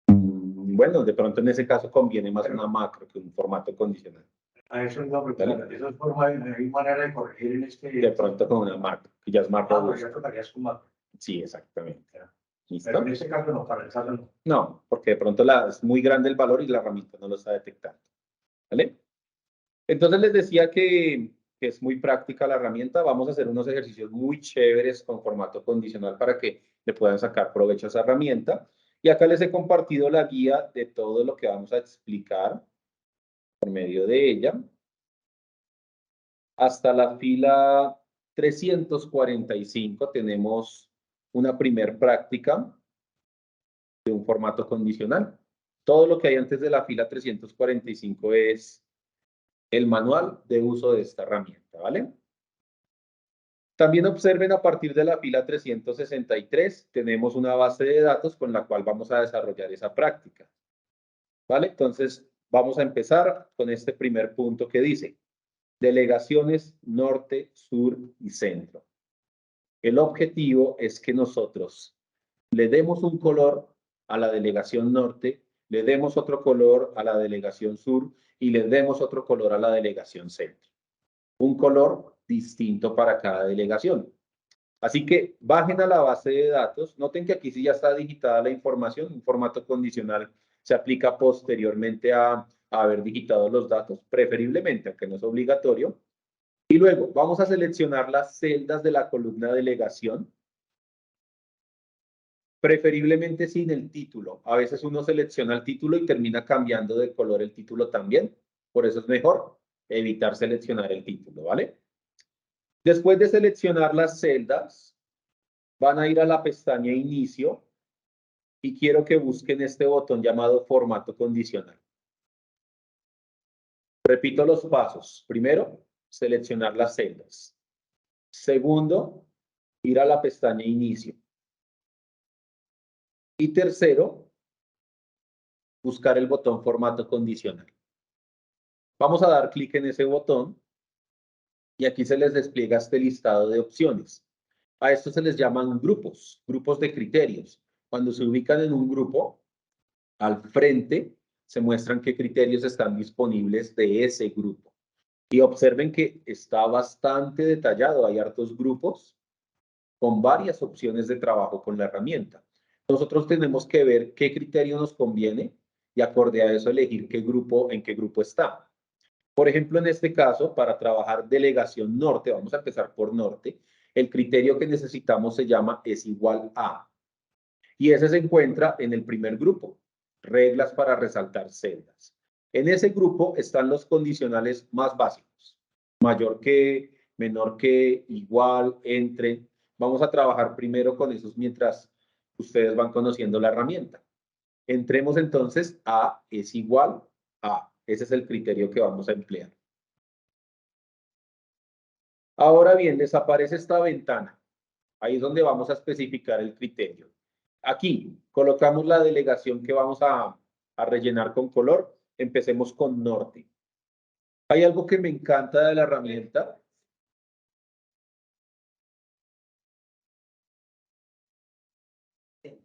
Bueno, de pronto en ese caso conviene más una macro que un formato condicional. A eso iba a preguntar. De esa forma, hay manera de corregir en este. De pronto con una macro, que ya es más robusta. Pero ya tocarías con macro. Sí, exactamente. ¿Listo? Pero en este caso no, para el caso no. No, porque de pronto es muy grande el valor y la herramienta no lo está detectando. ¿Vale? Entonces les decía que es muy práctica la herramienta. Vamos a hacer unos ejercicios muy chéveres con formato condicional para que le puedan sacar provecho a esa herramienta. Y acá les he compartido la guía de todo lo que vamos a explicar por medio de ella. Hasta la fila 345 tenemos una primer práctica de un formato condicional. Todo lo que hay antes de la fila 345 es el manual de uso de esta herramienta, ¿vale? También observen a partir de la fila 363 tenemos una base de datos con la cual vamos a desarrollar esa práctica, ¿vale? Entonces vamos a empezar con este primer punto que dice delegaciones norte, sur y centro. El objetivo es que nosotros le demos un color a la delegación norte, le demos otro color a la delegación sur y le demos otro color a la delegación centro. Un color distinto para cada delegación. Así que bajen a la base de datos. Noten que aquí sí ya está digitada la información. Un formato condicional se aplica posteriormente a haber digitado los datos, preferiblemente, aunque no es obligatorio. Y luego vamos a seleccionar las celdas de la columna delegación, preferiblemente sin el título. A veces uno selecciona el título y termina cambiando de color el título también. Por eso es mejor evitar seleccionar el título, ¿vale? Después de seleccionar las celdas, van a ir a la pestaña Inicio y quiero que busquen este botón llamado Formato Condicional. Repito los pasos. Primero, seleccionar las celdas. Segundo, ir a la pestaña Inicio. Y tercero, buscar el botón Formato Condicional. Vamos a dar clic en ese botón y aquí se les despliega este listado de opciones. A esto se les llaman grupos, grupos de criterios. Cuando se ubican en un grupo, al frente se muestran qué criterios están disponibles de ese grupo. Y observen que está bastante detallado. Hay hartos grupos con varias opciones de trabajo con la herramienta. Nosotros tenemos que ver qué criterio nos conviene y acorde a eso elegir en qué grupo está. Por ejemplo, en este caso, para trabajar delegación norte, vamos a empezar por norte, el criterio que necesitamos se llama es igual a. Y ese se encuentra en el primer grupo, reglas para resaltar celdas. En ese grupo están los condicionales más básicos, mayor que, menor que, igual, entre. Vamos a trabajar primero con esos mientras ustedes van conociendo la herramienta. Entremos entonces a es igual a. Ese es el criterio que vamos a emplear. Ahora bien, les aparece esta ventana. Ahí es donde vamos a especificar el criterio. Aquí colocamos la delegación que vamos a rellenar con color. Empecemos con norte. Hay algo que me encanta de la herramienta.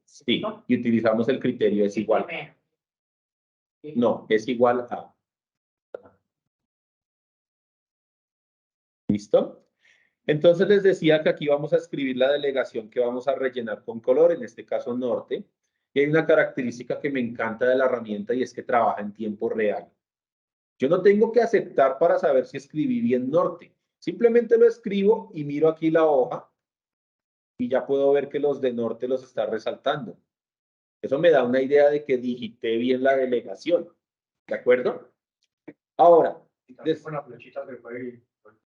Sí, y utilizamos el criterio es igual. No, es igual a. ¿Listo? Entonces les decía que aquí vamos a escribir la delegación que vamos a rellenar con color, en este caso norte. Y hay una característica que me encanta de la herramienta y es que trabaja en tiempo real. Yo no tengo que aceptar para saber si escribí bien norte. Simplemente lo escribo y miro aquí la hoja y ya puedo ver que los de norte los está resaltando. Eso me da una idea de que digité bien la delegación. ¿De acuerdo? Ahora, con la flechita que fue,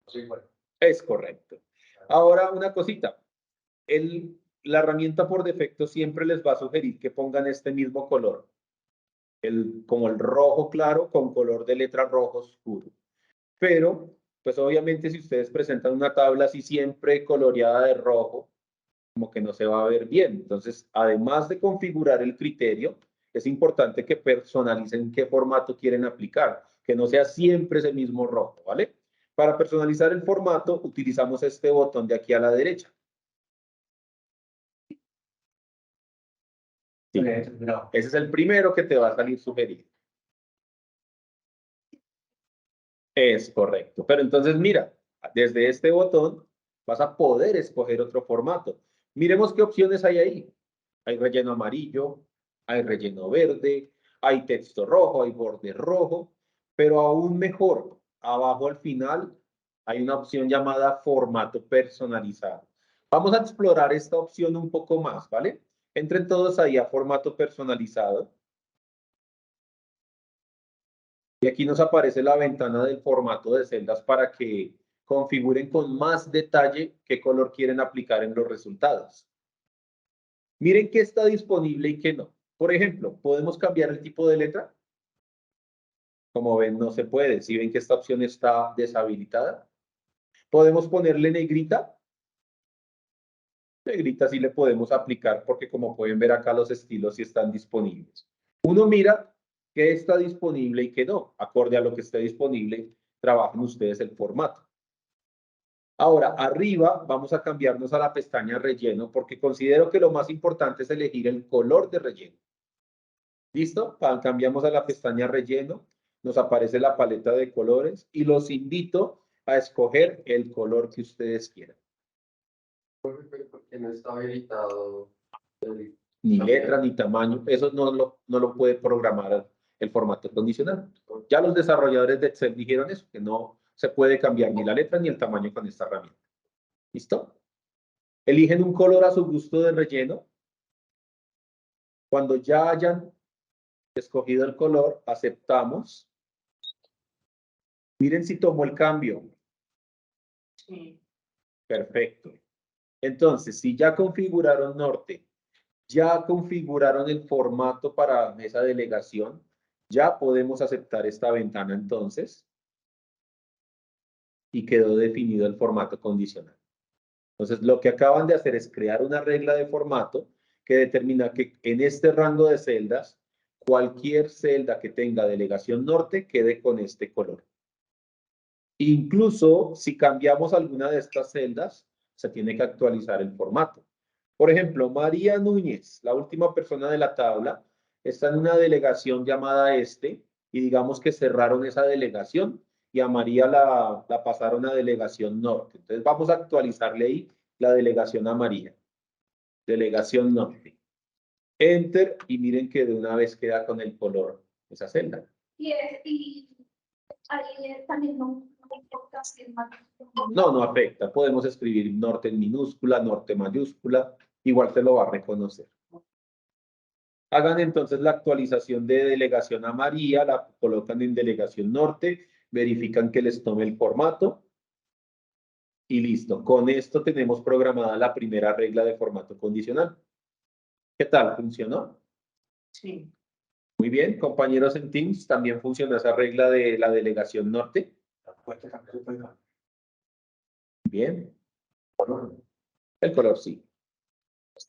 sí, bueno. Es correcto. Ahora, una cosita. La herramienta por defecto siempre les va a sugerir que pongan este mismo color. Como el rojo claro con color de letra rojo oscuro. Pero, pues obviamente si ustedes presentan una tabla así siempre coloreada de rojo, como que no se va a ver bien. Entonces, además de configurar el criterio, es importante que personalicen qué formato quieren aplicar. que no sea siempre ese mismo rojo, ¿vale? Para personalizar el formato, utilizamos este botón de aquí a la derecha. Sí. Ese es el primero que te va a salir sugerido. Es correcto. Pero entonces, mira, desde este botón vas a poder escoger otro formato. Miremos qué opciones hay ahí. Hay relleno amarillo, hay relleno verde, hay texto rojo, hay borde rojo, pero aún mejor, abajo al final hay una opción llamada formato personalizado. Vamos a explorar esta opción un poco más, ¿vale? Entren todos ahí a formato personalizado. Y aquí nos aparece la ventana del formato de celdas para que configuren con más detalle qué color quieren aplicar en los resultados. Miren qué está disponible y qué no. Por ejemplo, ¿podemos cambiar el tipo de letra? Como ven, no se puede. Si ven que esta opción está deshabilitada. ¿Podemos ponerle negrita? Negrita sí le podemos aplicar porque como pueden ver acá los estilos sí están disponibles. Uno mira qué está disponible y qué no. Acorde a lo que esté disponible, trabajen ustedes el formato. Ahora, arriba vamos a cambiarnos a la pestaña relleno porque considero que lo más importante es elegir el color de relleno. ¿Listo? Cambiamos a la pestaña relleno, nos aparece la paleta de colores y los invito a escoger el color que ustedes quieran. Porque no está habilitado Ni letra, ni tamaño, eso no lo puede programar el formato condicional. Ya los desarrolladores de Excel dijeron eso, que no se puede cambiar ni la letra ni el tamaño con esta herramienta. ¿Listo? Eligen un color a su gusto de relleno. Cuando ya hayan escogido el color, aceptamos. Miren si tomó el cambio. Sí. Perfecto. Entonces, si ya configuraron norte, ya configuraron el formato para esa delegación, ya podemos aceptar esta ventana entonces. Y quedó definido el formato condicional. Entonces, lo que acaban de hacer es crear una regla de formato que determina que en este rango de celdas, cualquier celda que tenga delegación norte quede con este color. Incluso si cambiamos alguna de estas celdas, se tiene que actualizar el formato. Por ejemplo, María Núñez, la última persona de la tabla, está en una delegación llamada y digamos que cerraron esa delegación y a María la pasaron a delegación norte. Entonces vamos a actualizarle ahí la delegación a María. Delegación norte. Enter y miren que de una vez queda con el color esa celda. Y ahí también no importa si es más. No afecta. Podemos escribir norte en minúscula, norte mayúscula. Igual se lo va a reconocer. Hagan entonces la actualización de delegación a María, la colocan en delegación norte, verifican que les tome el formato y listo. Con esto tenemos programada la primera regla de formato condicional. ¿Qué tal? ¿Funcionó? Sí. Muy bien. Compañeros en Teams, ¿también funciona esa regla de la delegación norte? Bien. El color sí.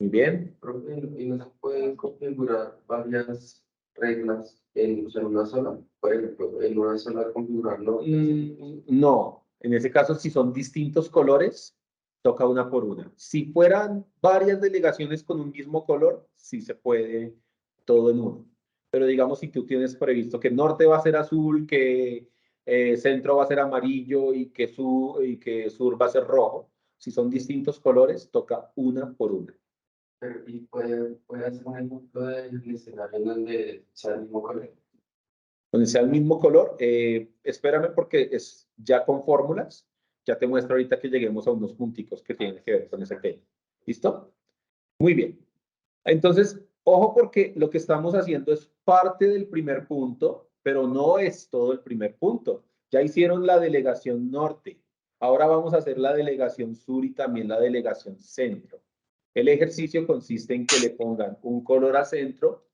Muy bien. Profe, ¿y no se pueden configurar varias reglas en una sola? Por ejemplo, en una sola configurarlo. No, en ese caso, si son distintos colores, toca una por una. Si fueran varias delegaciones con un mismo color, sí se puede todo en uno. Pero digamos, si tú tienes previsto que norte va a ser azul, que centro va a ser amarillo y que sur va a ser rojo, si son distintos colores, toca una por una. ¿Y puede hacer un ejemplo del escenario en donde sea el mismo color? Donde sea el mismo color, espérame porque es ya con fórmulas, ya te muestro ahorita que lleguemos a unos punticos que tienen que ver con ese tema. ¿Listo? Muy bien. Entonces, ojo porque lo que estamos haciendo es parte del primer punto, pero no es todo el primer punto. Ya hicieron la delegación norte. Ahora vamos a hacer la delegación sur y también la delegación centro. El ejercicio consiste en que le pongan un color a centro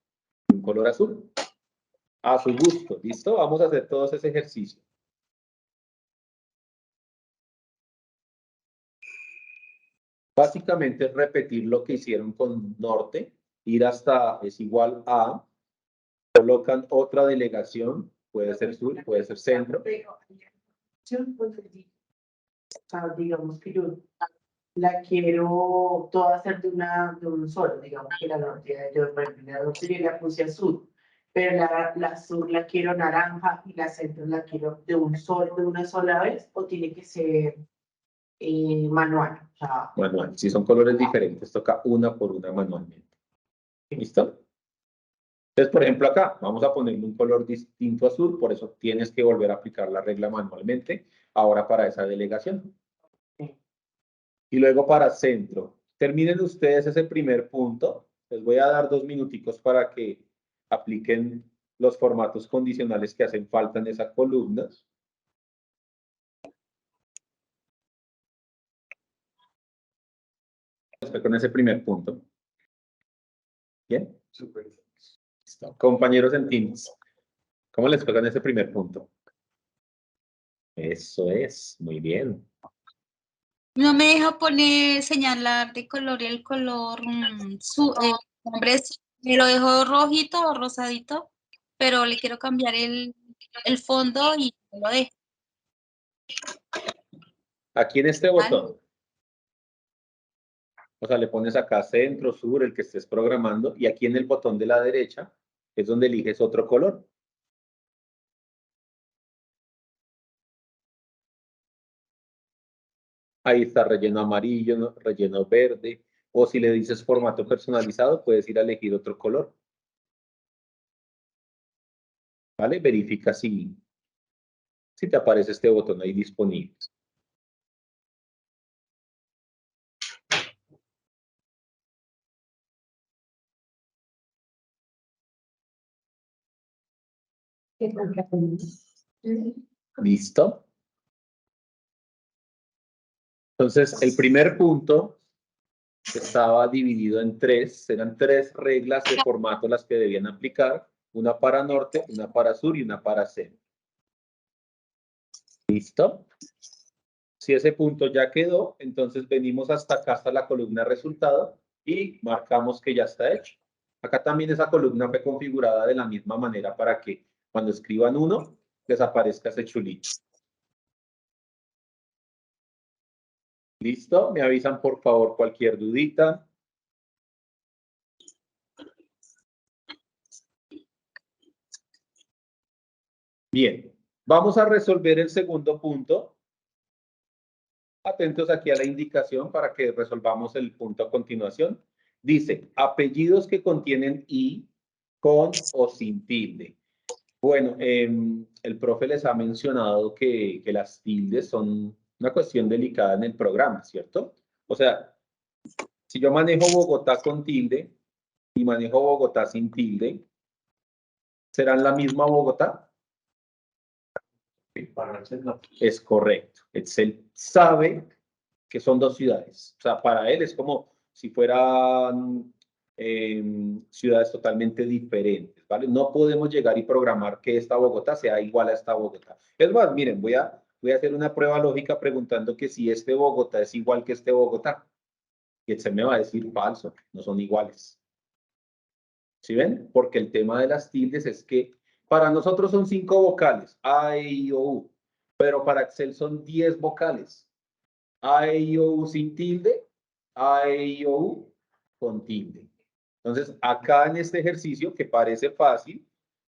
y un color azul. A su gusto, ¿listo? Vamos a hacer todos ese ejercicio. Básicamente es repetir lo que hicieron con norte, ir hasta es igual a, colocan otra delegación puede ser sur, puede ser centro. Pero, o sea, digamos que yo la quiero toda hacer de un solo, digamos que la norte, yo, por ejemplo, la norte yo la puse azul, pero la sur la quiero naranja y la centro la quiero de un solo, de una sola vez, o tiene que ser manual. O sea, Manual. Si son colores diferentes, toca una por una manualmente. ¿Listo? Entonces, por ejemplo, acá vamos a ponerle un color distinto azul, por eso tienes que volver a aplicar la regla manualmente, ahora para esa delegación. Y luego para centro. Terminen ustedes ese primer punto. Les voy a dar 2 minuticos para que apliquen los formatos condicionales que hacen falta en esas columnas. Estoy con ese primer punto. ¿Bien? Súper. Listo. Compañeros en Teams, ¿cómo les fue con ese primer punto? Eso es, muy bien. No me deja poner, señalar de color el color, nombre me lo dejo rojito o rosadito, pero le quiero cambiar el fondo y no lo dejo. Aquí en este botón. O sea, le pones acá centro, sur, el que estés programando, y aquí en el botón de la derecha es donde eliges otro color. Ahí está relleno amarillo, relleno verde, o si le dices formato personalizado, puedes ir a elegir otro color. ¿Vale? Verifica si te aparece este botón ahí disponible. ¿Listo? Entonces, el primer punto estaba dividido en 3. Eran 3 reglas de formato las que debían aplicar. Una para norte, una para sur y una para centro. ¿Listo? Si ese punto ya quedó, entonces venimos hasta acá, hasta la columna resultado y marcamos que ya está hecho. Acá también esa columna fue configurada de la misma manera para que cuando escriban 1, les aparezca ese chulito. ¿Listo? Me avisan por favor cualquier dudita. Bien, vamos a resolver el segundo punto. Atentos aquí a la indicación para que resolvamos el punto a continuación. Dice, apellidos que contienen I con o sin tilde. Bueno, el profe les ha mencionado que las tildes son una cuestión delicada en el programa, ¿cierto? O sea, si yo manejo Bogotá con tilde y manejo Bogotá sin tilde, ¿serán la misma Bogotá? Para Excel no. Es correcto. Excel sabe que son 2 ciudades. O sea, para él es como si fueran ciudades totalmente diferentes, ¿vale? No podemos llegar y programar que esta Bogotá sea igual a esta Bogotá. Es más, miren, voy a hacer una prueba lógica preguntando que si este Bogotá es igual que este Bogotá. Y Excel me va a decir falso, no son iguales. ¿Sí ven? Porque el tema de las tildes es que para nosotros son 5 vocales, A, E, I, O, U, pero para Excel son 10 vocales. A, E, I, O, U sin tilde, A, E, I, O, U con tilde. Entonces, acá en este ejercicio, que parece fácil,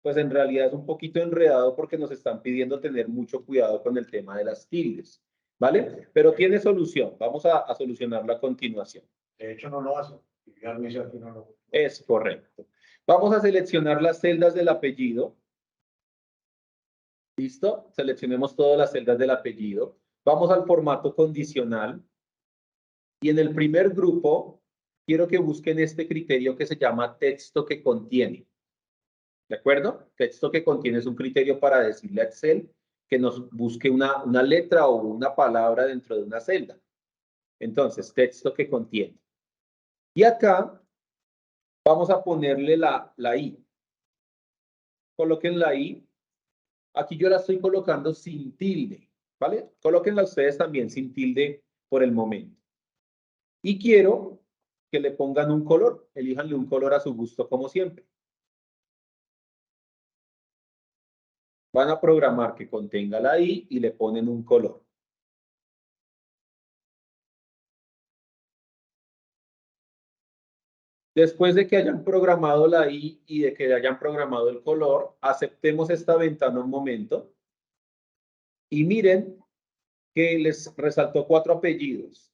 pues en realidad es un poquito enredado porque nos están pidiendo tener mucho cuidado con el tema de las tildes, ¿vale? Pero tiene solución. Vamos a solucionarlo a continuación. De hecho, no lo hace. Ya lo hice aquí, no lo... Es correcto. Vamos a seleccionar las celdas del apellido. ¿Listo? Seleccionemos todas las celdas del apellido. Vamos al formato condicional. Y en el primer grupo, quiero que busquen este criterio que se llama texto que contiene. ¿De acuerdo? Texto que contiene es un criterio para decirle a Excel que nos busque una letra o una palabra dentro de una celda. Entonces, texto que contiene. Y acá vamos a ponerle la I. Coloquen la I. Aquí yo la estoy colocando sin tilde, ¿vale? Colóquenla ustedes también sin tilde por el momento. Y quiero que le pongan un color. Elíjanle un color a su gusto como siempre. Van a programar que contenga la I y le ponen un color. Después de que hayan programado la I y de que hayan programado el color, aceptemos esta ventana un momento. Y miren que les resaltó 4 apellidos.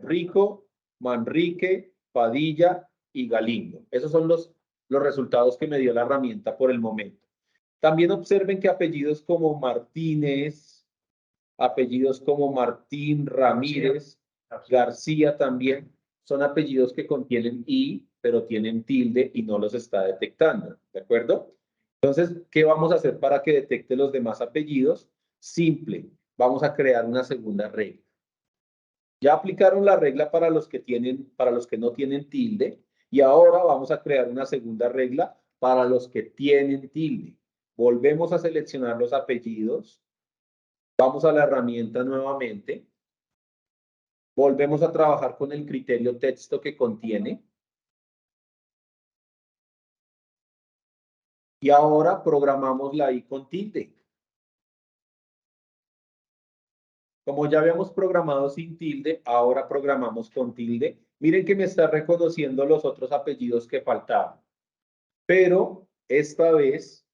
Rico, Manrique, Padilla y Galindo. Esos son los resultados que me dio la herramienta por el momento. También observen que apellidos como Martínez, apellidos como Martín, Ramírez, García también, son apellidos que contienen I, pero tienen tilde y no los está detectando. ¿De acuerdo? Entonces, ¿qué vamos a hacer para que detecte los demás apellidos? Simple. Vamos a crear una segunda regla. Ya aplicaron la regla para los que no tienen tilde, y ahora vamos a crear una segunda regla para los que tienen tilde. Volvemos a seleccionar los apellidos. Vamos a la herramienta nuevamente. Volvemos a trabajar con el criterio texto que contiene. Y ahora programamos la I con tilde. Como ya habíamos programado sin tilde, ahora programamos con tilde. Miren que me está reconociendo los otros apellidos que faltaban. Pero esta vez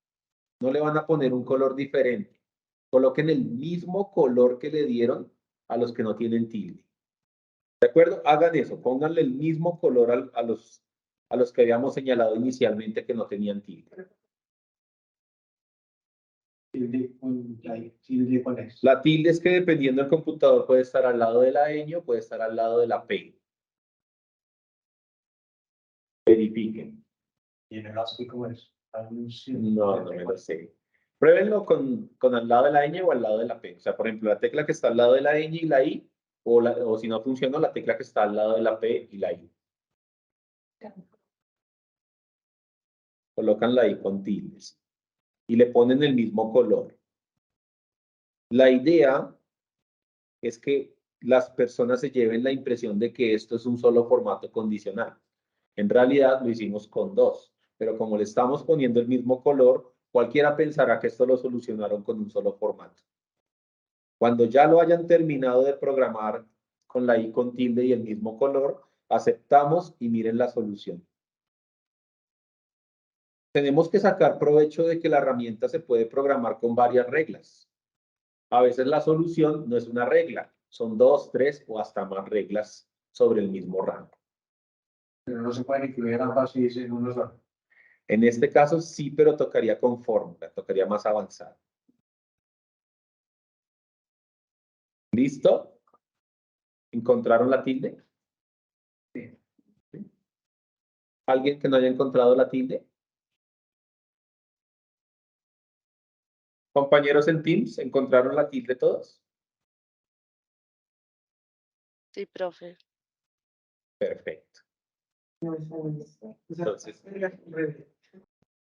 no le van a poner un color diferente. Coloquen el mismo color que le dieron a los que no tienen tilde. ¿De acuerdo? Hagan eso. Pónganle el mismo color a los que habíamos señalado inicialmente que no tenían tilde. La tilde es que dependiendo del computador puede estar al lado de la ñ o puede estar al lado de la P. Verifiquen. ¿Y en el ASCII cómo es? No me lo sé. Pruébenlo con al lado de la ñ o al lado de la P. O sea, por ejemplo, la tecla que está al lado de la ñ y la I, o si no funciona, la tecla que está al lado de la P y la I. Colocan la I con tildes. Y le ponen el mismo color. La idea es que las personas se lleven la impresión de que esto es un solo formato condicional. En realidad lo hicimos con 2, pero como le estamos poniendo el mismo color, cualquiera pensará que esto lo solucionaron con un solo formato. Cuando ya lo hayan terminado de programar con la I con tilde y el mismo color, aceptamos y miren la solución. Tenemos que sacar provecho de que la herramienta se puede programar con varias reglas. A veces la solución no es una regla, son 2, 3 o hasta más reglas sobre el mismo rango. Pero no se pueden incluir ambas y en uno solo. En este caso sí, pero tocaría con fórmula, tocaría más avanzado. ¿Listo? ¿Encontraron la tilde? Sí. ¿Alguien que no haya encontrado la tilde? Compañeros en Teams, ¿encontraron la tilde todos? Sí, profe. Perfecto.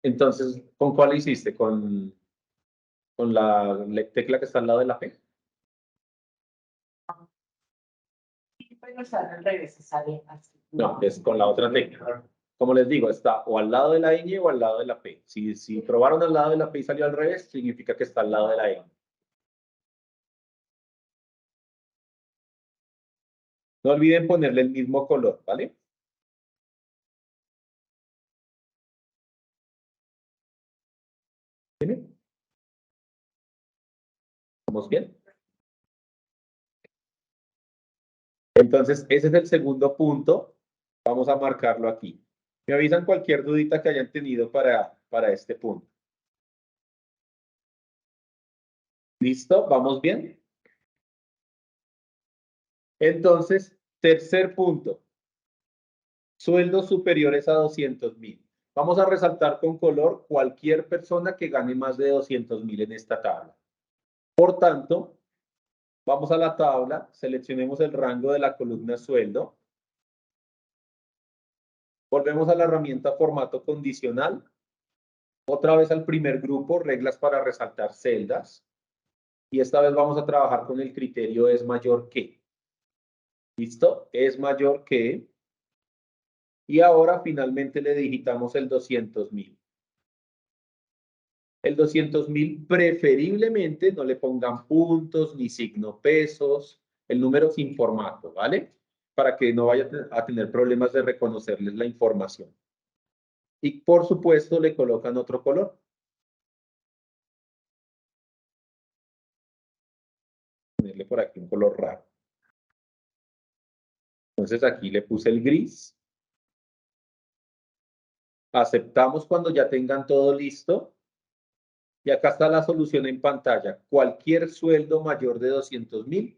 Entonces, ¿con cuál hiciste? ¿Con la tecla que está al lado de la P? Sí, pero sale al revés, sale así. No, es con la otra tecla. Como les digo, está o al lado de la ñ o al lado de la P. Si probaron al lado de la P y salió al revés, significa que está al lado de la ñ. No olviden ponerle el mismo color, ¿vale? ¿Estamos bien? Entonces, ese es el segundo punto. Vamos a marcarlo aquí. Me avisan cualquier dudita que hayan tenido para este punto. ¿Listo? ¿Vamos bien? Entonces, tercer punto. Sueldos superiores a 200,000. Vamos a resaltar con color cualquier persona que gane más de 200,000 en esta tabla. Por tanto, vamos a la tabla, seleccionemos el rango de la columna sueldo. Volvemos a la herramienta formato condicional. Otra vez al primer grupo, reglas para resaltar celdas. Y esta vez vamos a trabajar con el criterio es mayor que. ¿Listo? Es mayor que. Y ahora finalmente le digitamos el 200,000. El 200.000 preferiblemente no le pongan puntos ni signo pesos, el número sin formato, ¿vale? Para que no vaya a tener problemas de reconocerles la información. Y por supuesto le colocan otro color. Ponerle por aquí un color raro. Entonces aquí le puse el gris. Aceptamos cuando ya tengan todo listo. Y acá está la solución en pantalla. Cualquier sueldo mayor de 200.000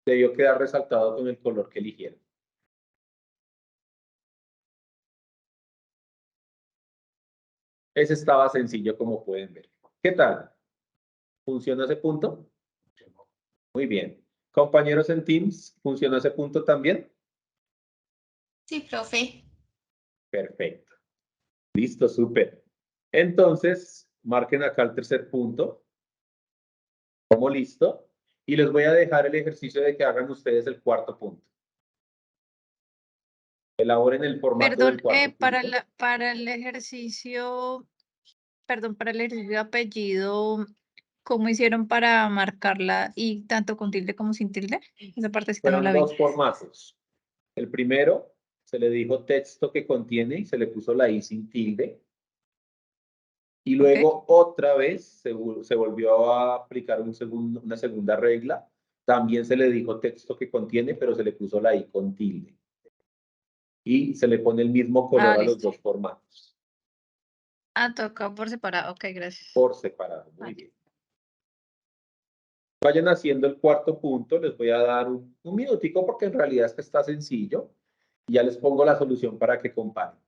debió quedar resaltado con el color que eligieron. Ese estaba sencillo, como pueden ver. ¿Qué tal? ¿Funciona ese punto? Muy bien. Compañeros en Teams, ¿funciona ese punto también? Sí, profe. Perfecto. Listo, súper. Entonces, marquen acá el tercer punto. Como listo. Y les voy a dejar el ejercicio de que hagan ustedes el cuarto punto. Elaboren el formato Perdón, del cuarto punto. para el ejercicio, perdón, para el ejercicio de apellido, ¿cómo hicieron para marcarla y tanto con tilde como sin tilde? Esa partecita no Fueron la vi. dos formatos. El primero se le dijo texto que contiene y se le puso la I sin tilde. Y luego otra vez se volvió a aplicar una segunda regla. También se le dijo texto que contiene, pero se le puso la I con tilde. Y se le pone el mismo color a los Listo. dos formatos. Ah, toca por separado. Ok, gracias. Por separado. Muy bien. Vayan haciendo el cuarto punto. Les voy a dar un minutico porque en realidad este está sencillo. Y ya les pongo la solución para que comparen.